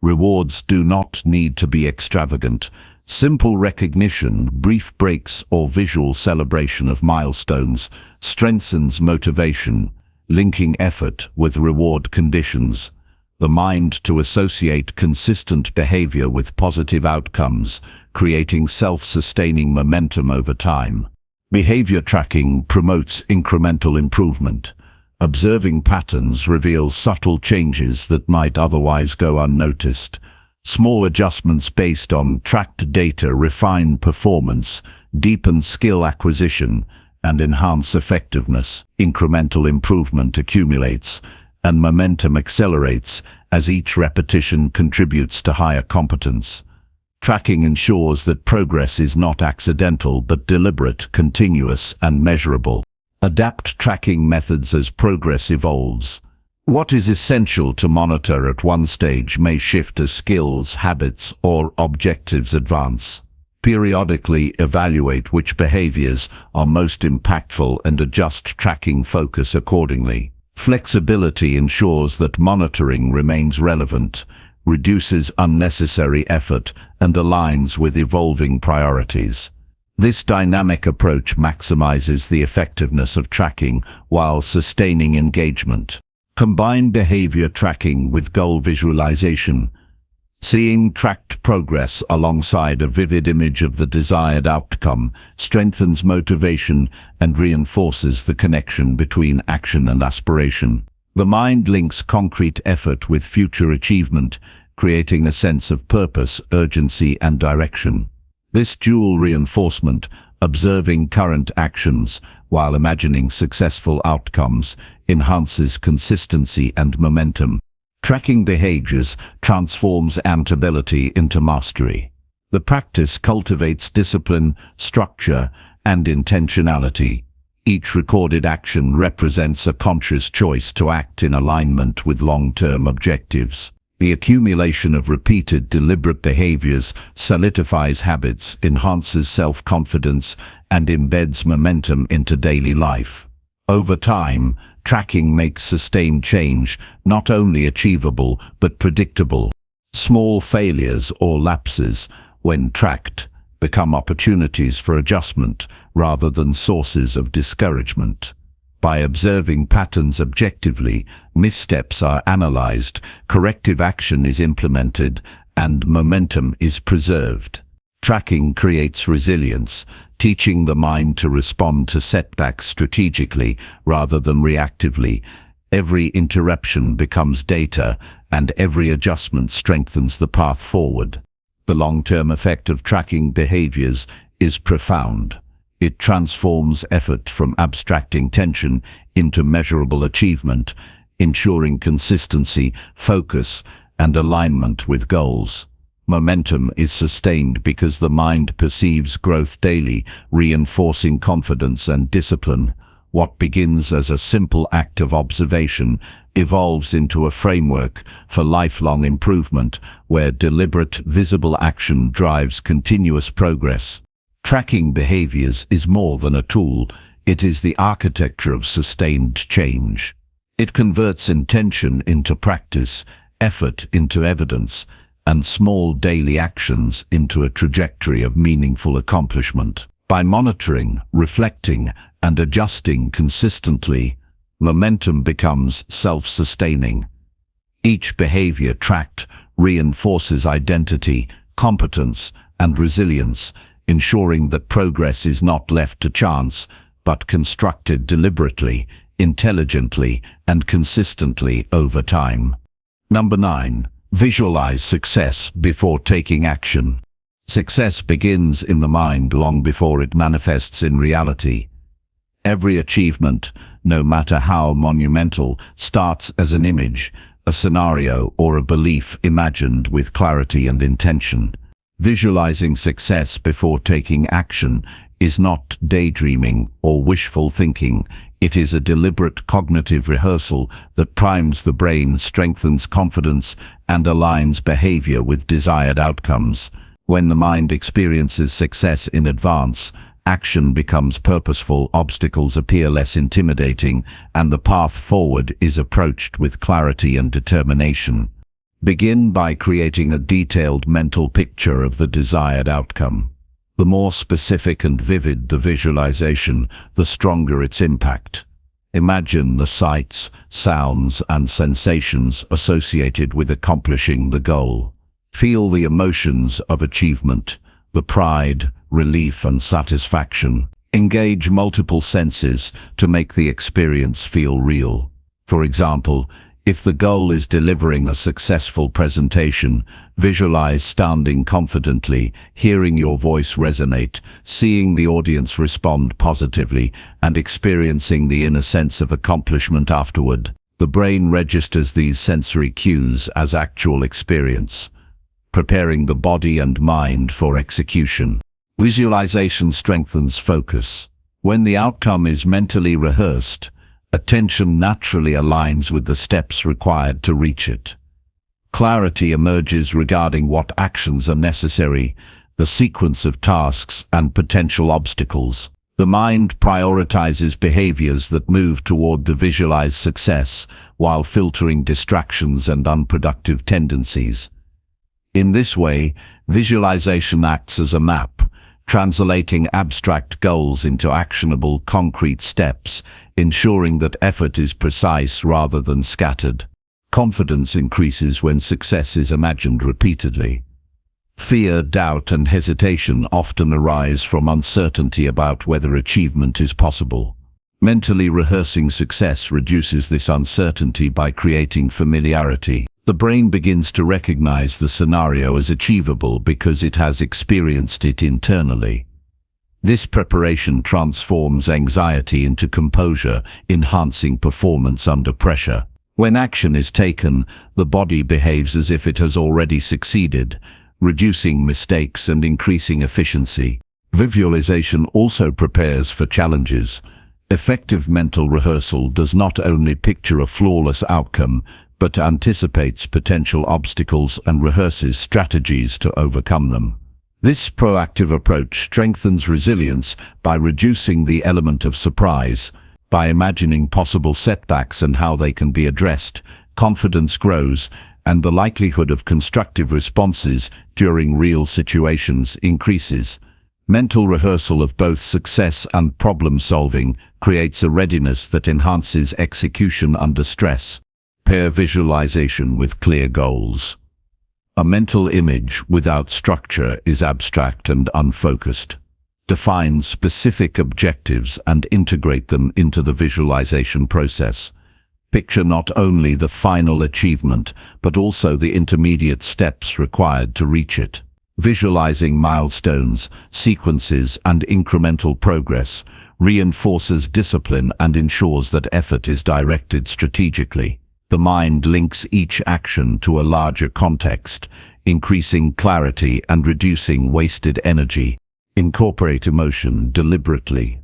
Rewards do not need to be extravagant. Simple recognition, brief breaks, or visual celebration of milestones strengthens motivation, linking effort with reward conditions. The mind to associate consistent behavior with positive outcomes, creating self-sustaining momentum over time. Behavior tracking promotes incremental improvement. Observing patterns reveals subtle changes that might otherwise go unnoticed. Small adjustments based on tracked data refine performance, deepen skill acquisition, and enhance effectiveness. Incremental improvement accumulates, and momentum accelerates as each repetition contributes to higher competence. Tracking ensures that progress is not accidental but deliberate, continuous, and measurable. Adapt tracking methods as progress evolves. What is essential to monitor at one stage may shift as skills, habits, or objectives advance. Periodically evaluate which behaviors are most impactful and adjust tracking focus accordingly. Flexibility ensures that monitoring remains relevant, reduces unnecessary effort, and aligns with evolving priorities. This dynamic approach maximizes the effectiveness of tracking while sustaining engagement. Combine behavior tracking with goal visualization. Seeing tracked progress alongside a vivid image of the desired outcome strengthens motivation and reinforces the connection between action and aspiration. The mind links concrete effort with future achievement, creating a sense of purpose, urgency, and direction. This dual reinforcement, observing current actions while imagining successful outcomes, enhances consistency and momentum. Tracking behaviors transforms ability into mastery. The practice cultivates discipline, structure, and intentionality. Each recorded action represents a conscious choice to act in alignment with long-term objectives. The accumulation of repeated, deliberate behaviors solidifies habits, enhances self-confidence, and embeds momentum into daily life. Over time, tracking makes sustained change not only achievable but predictable. Small failures or lapses, when tracked, become opportunities for adjustment rather than sources of discouragement. By observing patterns objectively, missteps are analyzed, corrective action is implemented, and momentum is preserved. Tracking creates resilience, teaching the mind to respond to setbacks strategically rather than reactively. Every interruption becomes data, and every adjustment strengthens the path forward. The long-term effect of tracking behaviors is profound. It transforms effort from abstract intention into measurable achievement, ensuring consistency, focus, and alignment with goals. Momentum is sustained because the mind perceives growth daily, reinforcing confidence and discipline. What begins as a simple act of observation evolves into a framework for lifelong improvement, where deliberate, visible action drives continuous progress. Tracking behaviors is more than a tool, it is the architecture of sustained change. It converts intention into practice, effort into evidence, and small daily actions into a trajectory of meaningful accomplishment. By monitoring, reflecting, and adjusting consistently, momentum becomes self-sustaining. Each behavior tracked reinforces identity, competence, and resilience, ensuring that progress is not left to chance, but constructed deliberately, intelligently, and consistently over time. Number 9. Visualize success before taking action. Success begins in the mind long before it manifests in reality. Every achievement, no matter how monumental, starts as an image, a scenario, or a belief imagined with clarity and intention. Visualizing success before taking action is not daydreaming or wishful thinking. It is a deliberate cognitive rehearsal that primes the brain, strengthens confidence, and aligns behavior with desired outcomes. When the mind experiences success in advance, action becomes purposeful, obstacles appear less intimidating, and the path forward is approached with clarity and determination. Begin by creating a detailed mental picture of the desired outcome. The more specific and vivid the visualization, the stronger its impact. Imagine the sights, sounds, and sensations associated with accomplishing the goal. Feel the emotions of achievement, the pride, relief, and satisfaction. Engage multiple senses to make the experience feel real. For example, if the goal is delivering a successful presentation, visualize standing confidently, hearing your voice resonate, seeing the audience respond positively, and experiencing the inner sense of accomplishment afterward. The brain registers these sensory cues as actual experience, preparing the body and mind for execution. Visualization strengthens focus. When the outcome is mentally rehearsed, attention naturally aligns with the steps required to reach it. Clarity emerges regarding what actions are necessary, the sequence of tasks, and potential obstacles. The mind prioritizes behaviors that move toward the visualized success, while filtering distractions and unproductive tendencies. In this way, visualization acts as a map, translating abstract goals into actionable, concrete steps, ensuring that effort is precise rather than scattered. Confidence increases when success is imagined repeatedly. Fear, doubt, and hesitation often arise from uncertainty about whether achievement is possible. Mentally rehearsing success reduces this uncertainty by creating familiarity. The brain begins to recognize the scenario as achievable because it has experienced it internally. This preparation transforms anxiety into composure, enhancing performance under pressure. When action is taken, the body behaves as if it has already succeeded, reducing mistakes and increasing efficiency. Visualization also prepares for challenges. Effective mental rehearsal does not only picture a flawless outcome, but anticipates potential obstacles and rehearses strategies to overcome them. This proactive approach strengthens resilience by reducing the element of surprise. By imagining possible setbacks and how they can be addressed, confidence grows, and the likelihood of constructive responses during real situations increases. Mental rehearsal of both success and problem-solving creates a readiness that enhances execution under stress. Pair visualization with clear goals. A mental image without structure is abstract and unfocused. Define specific objectives and integrate them into the visualization process. Picture not only the final achievement, but also the intermediate steps required to reach it. Visualizing milestones, sequences, and incremental progress reinforces discipline and ensures that effort is directed strategically. The mind links each action to a larger context, increasing clarity and reducing wasted energy. Incorporate emotion deliberately.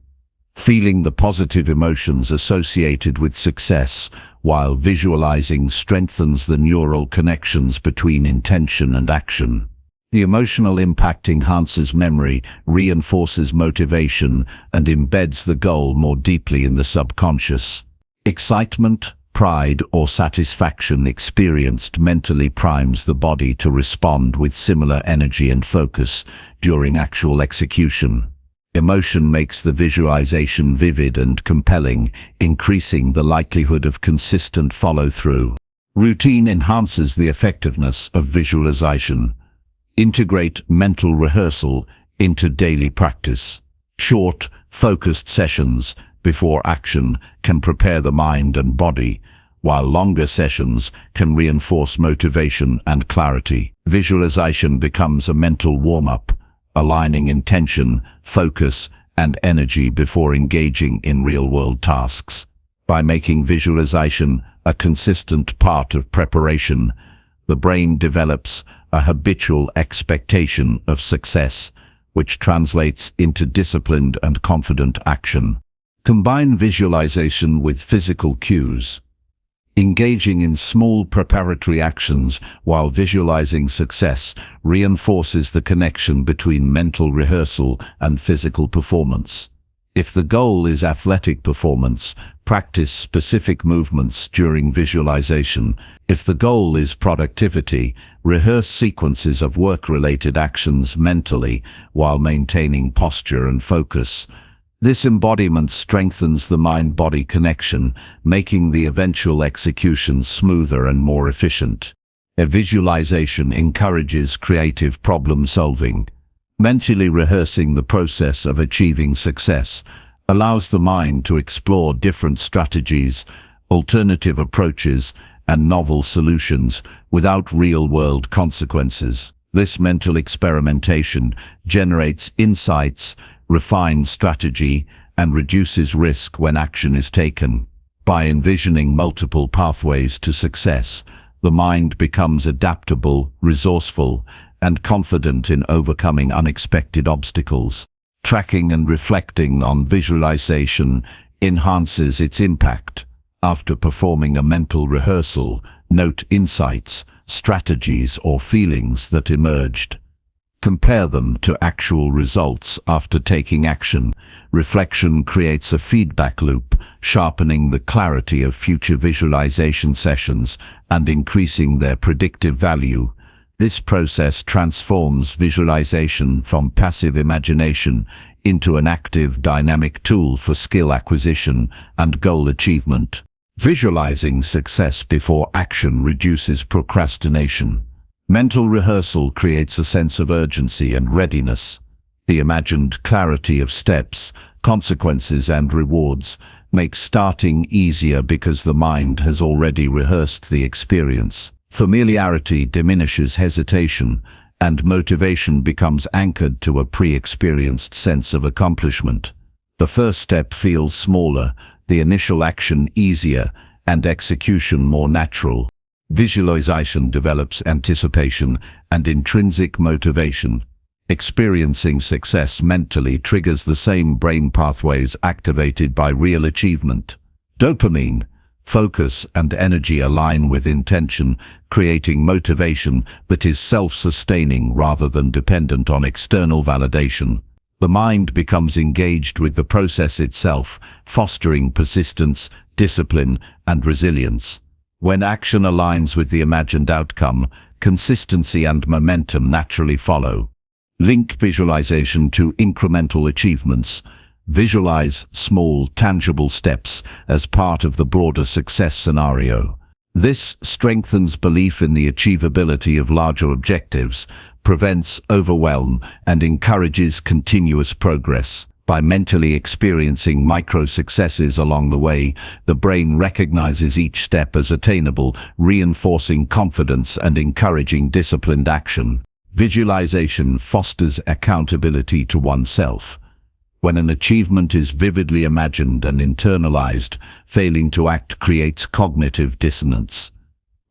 Feeling the positive emotions associated with success while visualizing strengthens the neural connections between intention and action. The emotional impact enhances memory, reinforces motivation, and embeds the goal more deeply in the subconscious. Excitement, pride, or satisfaction experienced mentally primes the body to respond with similar energy and focus during actual execution. Emotion makes the visualization vivid and compelling, increasing the likelihood of consistent follow-through. Routine enhances the effectiveness of visualization. Integrate mental rehearsal into daily practice. Short, focused sessions before action can prepare the mind and body, while longer sessions can reinforce motivation and clarity. Visualization becomes a mental warm-up, aligning intention, focus, and energy before engaging in real-world tasks. By making visualization a consistent part of preparation, the brain develops a habitual expectation of success, which translates into disciplined and confident action. Combine visualization with physical cues. Engaging in small preparatory actions while visualizing success reinforces the connection between mental rehearsal and physical performance. If the goal is athletic performance, practice specific movements during visualization. If the goal is productivity, rehearse sequences of work-related actions mentally while maintaining posture and focus. This embodiment strengthens the mind-body connection, making the eventual execution smoother and more efficient. A visualization encourages creative problem-solving. Mentally rehearsing the process of achieving success allows the mind to explore different strategies, alternative approaches, and novel solutions without real-world consequences. This mental experimentation generates insights, refines strategy, and reduces risk when action is taken. By envisioning multiple pathways to success, the mind becomes adaptable, resourceful, and confident in overcoming unexpected obstacles. Tracking and reflecting on visualization enhances its impact. After performing a mental rehearsal, note insights, strategies, or feelings that emerged. Compare them to actual results after taking action. Reflection creates a feedback loop, sharpening the clarity of future visualization sessions and increasing their predictive value. This process transforms visualization from passive imagination into an active, dynamic tool for skill acquisition and goal achievement. Visualizing success before action reduces procrastination. Mental rehearsal creates a sense of urgency and readiness. The imagined clarity of steps, consequences, and rewards makes starting easier because the mind has already rehearsed the experience. Familiarity diminishes hesitation, and motivation becomes anchored to a pre-experienced sense of accomplishment. The first step feels smaller, the initial action easier, and execution more natural. Visualization develops anticipation and intrinsic motivation. Experiencing success mentally triggers the same brain pathways activated by real achievement. Dopamine, focus, and energy align with intention, creating motivation that is self-sustaining rather than dependent on external validation. The mind becomes engaged with the process itself, fostering persistence, discipline, and resilience. When action aligns with the imagined outcome, consistency and momentum naturally follow. Link visualization to incremental achievements. Visualize small, tangible steps as part of the broader success scenario. This strengthens belief in the achievability of larger objectives, prevents overwhelm, and encourages continuous progress. By mentally experiencing micro-successes along the way, the brain recognizes each step as attainable, reinforcing confidence and encouraging disciplined action. Visualization fosters accountability to oneself. When an achievement is vividly imagined and internalized, failing to act creates cognitive dissonance.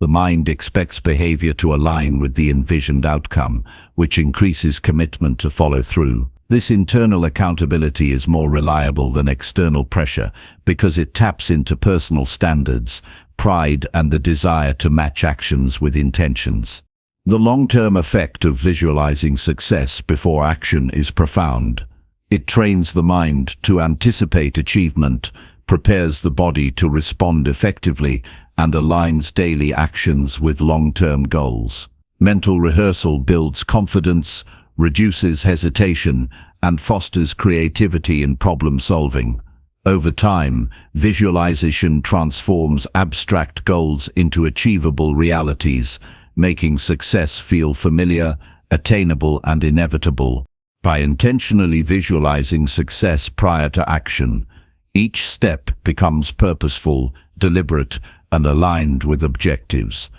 The mind expects behavior to align with the envisioned outcome, which increases commitment to follow through. This internal accountability is more reliable than external pressure because it taps into personal standards, pride, and the desire to match actions with intentions. The long-term effect of visualizing success before action is profound. It trains the mind to anticipate achievement, prepares the body to respond effectively, and aligns daily actions with long-term goals. Mental rehearsal builds confidence, reduces hesitation, and fosters creativity in problem-solving. Over time, visualization transforms abstract goals into achievable realities, making success feel familiar attainable and inevitable. By intentionally visualizing success prior to action, each step becomes purposeful, deliberate, and aligned with objectives.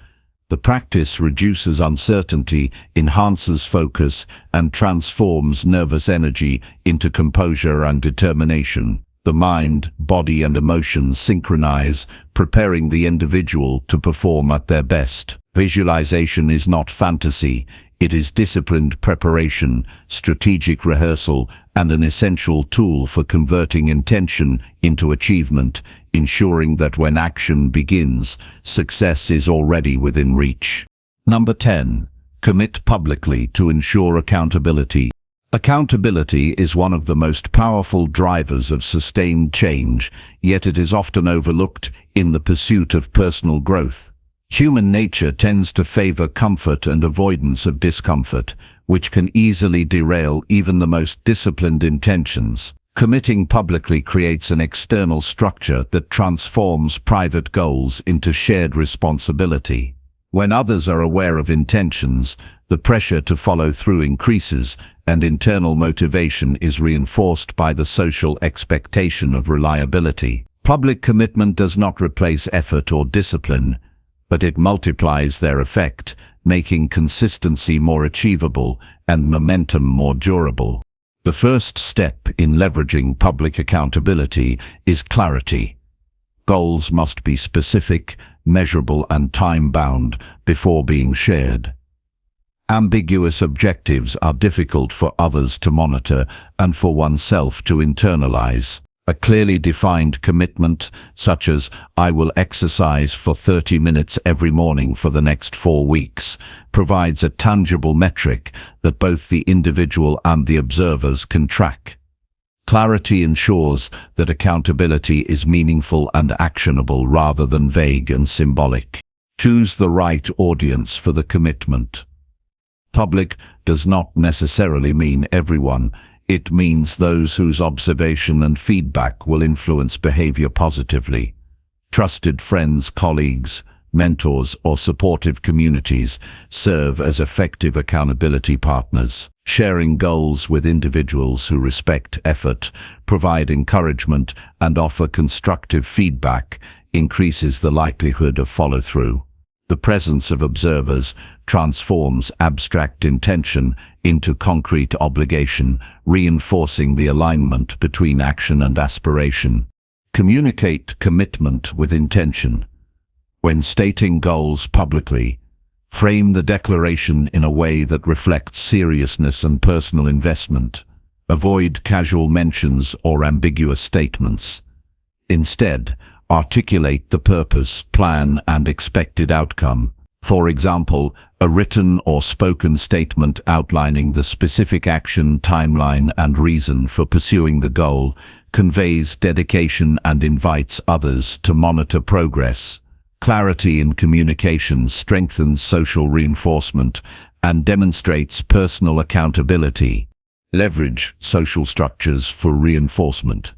The practice reduces uncertainty, enhances focus, and transforms nervous energy into composure and determination. The mind, body, and emotions synchronize, preparing the individual to perform at their best. Visualization is not fantasy. It is disciplined preparation, strategic rehearsal, and an essential tool for converting intention into achievement, ensuring that when action begins, success is already within reach. Number 10. Commit publicly to ensure accountability. Accountability is one of the most powerful drivers of sustained change, yet it is often overlooked in the pursuit of personal growth. Human nature tends to favor comfort and avoidance of discomfort, which can easily derail even the most disciplined intentions. Committing publicly creates an external structure that transforms private goals into shared responsibility. When others are aware of intentions, the pressure to follow through increases, and internal motivation is reinforced by the social expectation of reliability. Public commitment does not replace effort or discipline, but it multiplies their effect, making consistency more achievable and momentum more durable. The first step in leveraging public accountability is clarity. Goals must be specific, measurable, and time-bound before being shared. Ambiguous objectives are difficult for others to monitor and for oneself to internalize. A clearly defined commitment, such as "I will exercise for 30 minutes every morning for the next 4 weeks," provides a tangible metric that both the individual and the observers can track. Clarity ensures that accountability is meaningful and actionable rather than vague and symbolic. Choose the right audience for the commitment. Public does not necessarily mean everyone. It means those whose observation and feedback will influence behavior positively. Trusted friends, colleagues, mentors, or supportive communities serve as effective accountability partners. Sharing goals with individuals who respect effort, provide encouragement, and offer constructive feedback increases the likelihood of follow-through. The presence of observers transforms abstract intention into concrete obligation, reinforcing the alignment between action and aspiration. Communicate commitment with intention. When stating goals publicly, frame the declaration in a way that reflects seriousness and personal investment. Avoid casual mentions or ambiguous statements. Instead, articulate the purpose, plan, and expected outcome. For example, a written or spoken statement outlining the specific action, timeline, and reason for pursuing the goal conveys dedication and invites others to monitor progress. Clarity in communication strengthens social reinforcement and demonstrates personal accountability. Leverage social structures for reinforcement.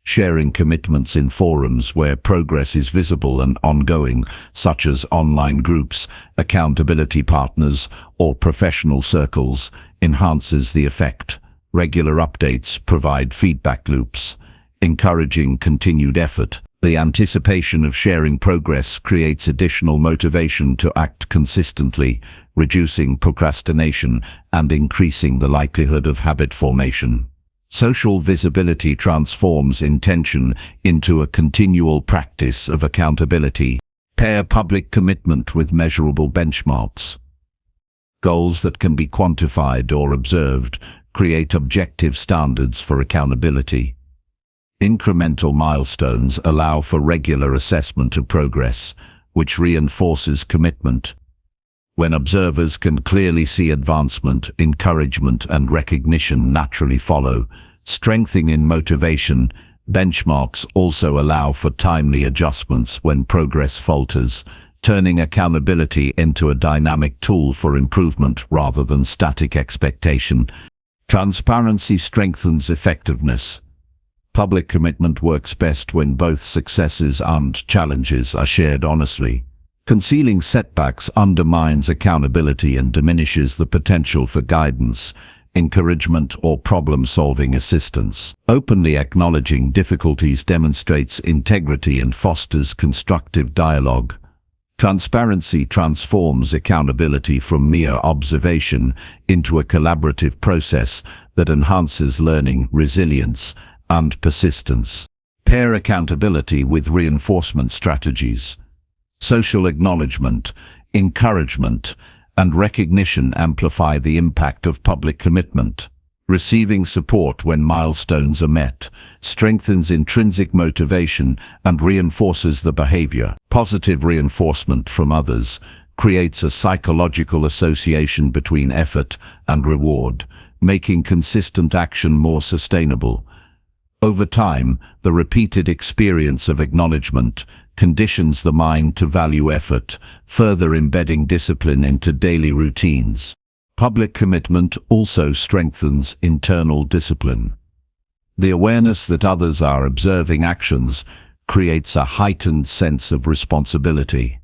Sharing commitments in forums where progress is visible and ongoing, such as online groups, accountability partners, or professional circles, enhances the effect. Regular updates provide feedback loops, encouraging continued effort. The anticipation of sharing progress creates additional motivation to act consistently, reducing procrastination and increasing the likelihood of habit formation. Social visibility transforms intention into a continual practice of accountability. Pair public commitment with measurable benchmarks. Goals that can be quantified or observed create objective standards for accountability. Incremental milestones allow for regular assessment of progress, which reinforces commitment. When observers can clearly see advancement, encouragement and recognition naturally follow, strengthening motivation. Benchmarks also allow for timely adjustments when progress falters, turning accountability into a dynamic tool for improvement rather than static expectation. Transparency strengthens effectiveness. Public commitment works best when both successes and challenges are shared honestly. Concealing setbacks undermines accountability and diminishes the potential for guidance, encouragement, or problem-solving assistance. Openly acknowledging difficulties demonstrates integrity and fosters constructive dialogue. Transparency transforms accountability from mere observation into a collaborative process that enhances learning, resilience, and persistence. Pair accountability with reinforcement strategies. Social acknowledgement, encouragement, and recognition amplify the impact of public commitment. Receiving support when milestones are met strengthens intrinsic motivation and reinforces the behavior. Positive reinforcement from others creates a psychological association between effort and reward, making consistent action more sustainable. Over time, the repeated experience of acknowledgement conditions the mind to value effort, further embedding discipline into daily routines. Public commitment also strengthens internal discipline. The awareness that others are observing actions creates a heightened sense of responsibility.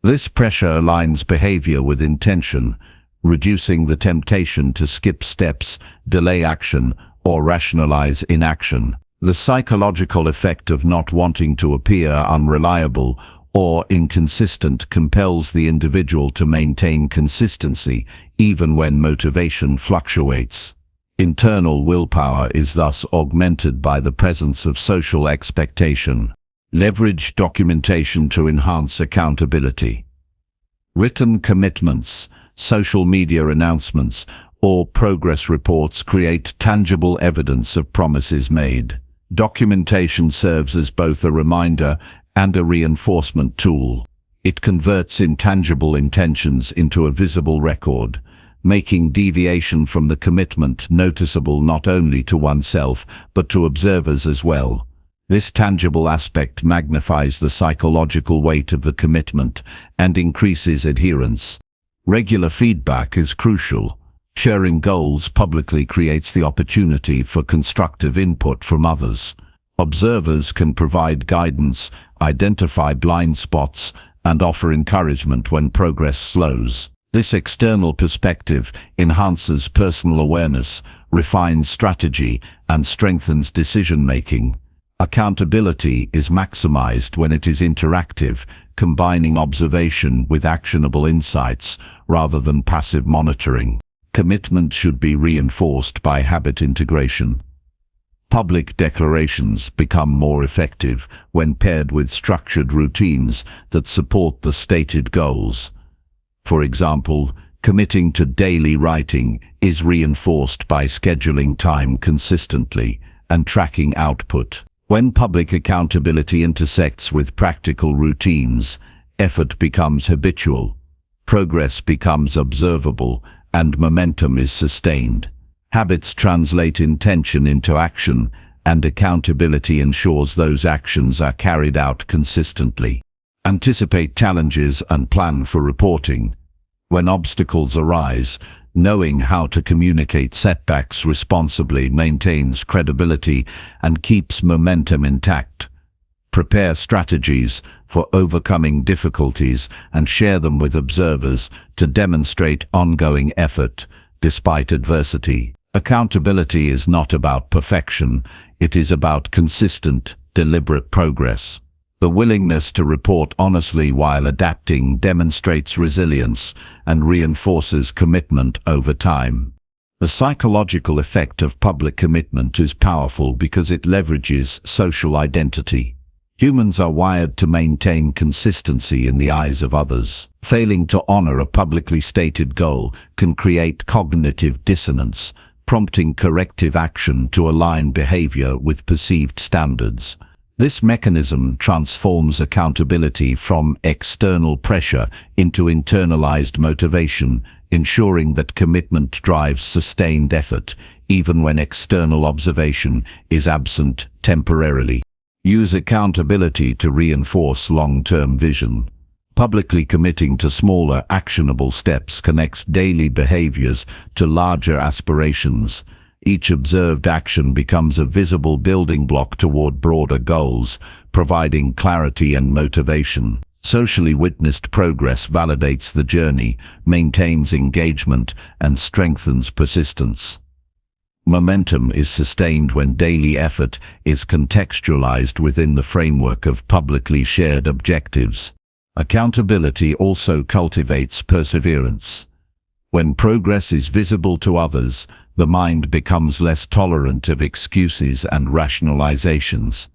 This pressure aligns behavior with intention, reducing the temptation to skip steps, delay action, or rationalize inaction. The psychological effect of not wanting to appear unreliable or inconsistent compels the individual to maintain consistency even when motivation fluctuates. Internal willpower is thus augmented by the presence of social expectation. Leverage documentation to enhance accountability. Written commitments, social media announcements, or progress reports create tangible evidence of promises made. Documentation serves as both a reminder and a reinforcement tool. It converts intangible intentions into a visible record, making deviation from the commitment noticeable not only to oneself but to observers as well. This tangible aspect magnifies the psychological weight of the commitment and increases adherence. Regular feedback is crucial. Sharing goals publicly creates the opportunity for constructive input from others. Observers can provide guidance, identify blind spots, and offer encouragement when progress slows. This external perspective enhances personal awareness, refines strategy, and strengthens decision-making. Accountability is maximized when it is interactive, combining observation with actionable insights rather than passive monitoring. Commitment should be reinforced by habit integration. Public declarations become more effective when paired with structured routines that support the stated goals. For example, committing to daily writing is reinforced by scheduling time consistently and tracking output. When public accountability intersects with practical routines, effort becomes habitual, progress becomes observable, and momentum is sustained. Habits translate intention into action, and accountability ensures those actions are carried out consistently. Anticipate challenges and plan for reporting. When obstacles arise, knowing how to communicate setbacks responsibly maintains credibility and keeps momentum intact. Prepare strategies for overcoming difficulties and share them with observers to demonstrate ongoing effort despite adversity. Accountability is not about perfection, it is about consistent, deliberate progress. The willingness to report honestly while adapting demonstrates resilience and reinforces commitment over time. The psychological effect of public commitment is powerful because it leverages social identity. Humans are wired to maintain consistency in the eyes of others. Failing to honor a publicly stated goal can create cognitive dissonance, prompting corrective action to align behavior with perceived standards. This mechanism transforms accountability from external pressure into internalized motivation, ensuring that commitment drives sustained effort, even when external observation is absent temporarily. Use accountability to reinforce long-term vision. Publicly committing to smaller, actionable steps connects daily behaviors to larger aspirations. Each observed action becomes a visible building block toward broader goals, providing clarity and motivation. Socially witnessed progress validates the journey, maintains engagement, and strengthens persistence. Momentum is sustained when daily effort is contextualized within the framework of publicly shared objectives. Accountability also cultivates perseverance. When progress is visible to others, the mind becomes less tolerant of excuses and rationalizations.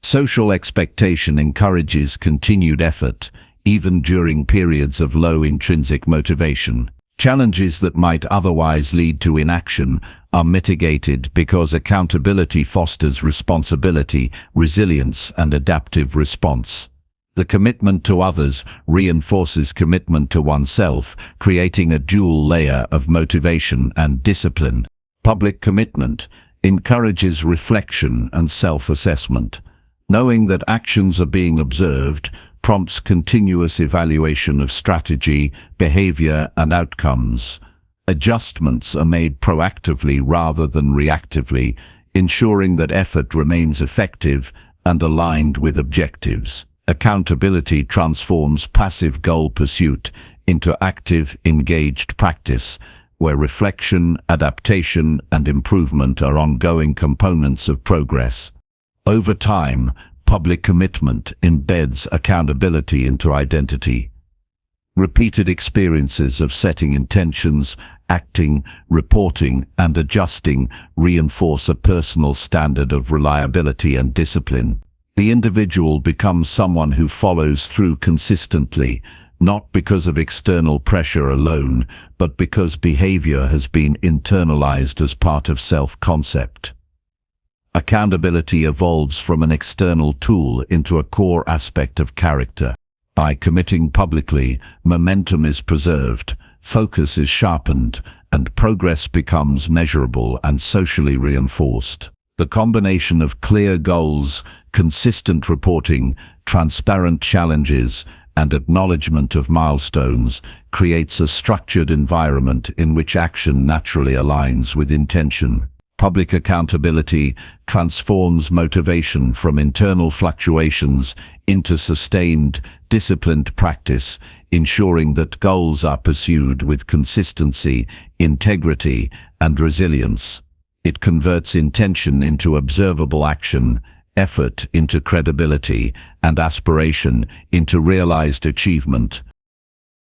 Social expectation encourages continued effort, even during periods of low intrinsic motivation. Challenges that might otherwise lead to inaction are mitigated because accountability fosters responsibility, resilience, and adaptive response. The commitment to others reinforces commitment to oneself, creating a dual layer of motivation and discipline. Public commitment encourages reflection and self-assessment. Knowing that actions are being observed prompts continuous evaluation of strategy, behavior, and outcomes. Adjustments are made proactively rather than reactively, ensuring that effort remains effective and aligned with objectives. Accountability transforms passive goal pursuit into active, engaged practice, where reflection, adaptation, and improvement are ongoing components of progress. Over time, public commitment embeds accountability into identity. Repeated experiences of setting intentions, acting, reporting, and adjusting reinforce a personal standard of reliability and discipline. The individual becomes someone who follows through consistently, not because of external pressure alone, but because behavior has been internalized as part of self-concept. Accountability evolves from an external tool into a core aspect of character. By committing publicly, momentum is preserved, focus is sharpened, and progress becomes measurable and socially reinforced. The combination of clear goals, consistent reporting, transparent challenges, and acknowledgement of milestones creates a structured environment in which action naturally aligns with intention. Public accountability transforms motivation from internal fluctuations into sustained, disciplined practice, ensuring that goals are pursued with consistency, integrity, and resilience. It converts intention into observable action, effort into credibility, and aspiration into realized achievement,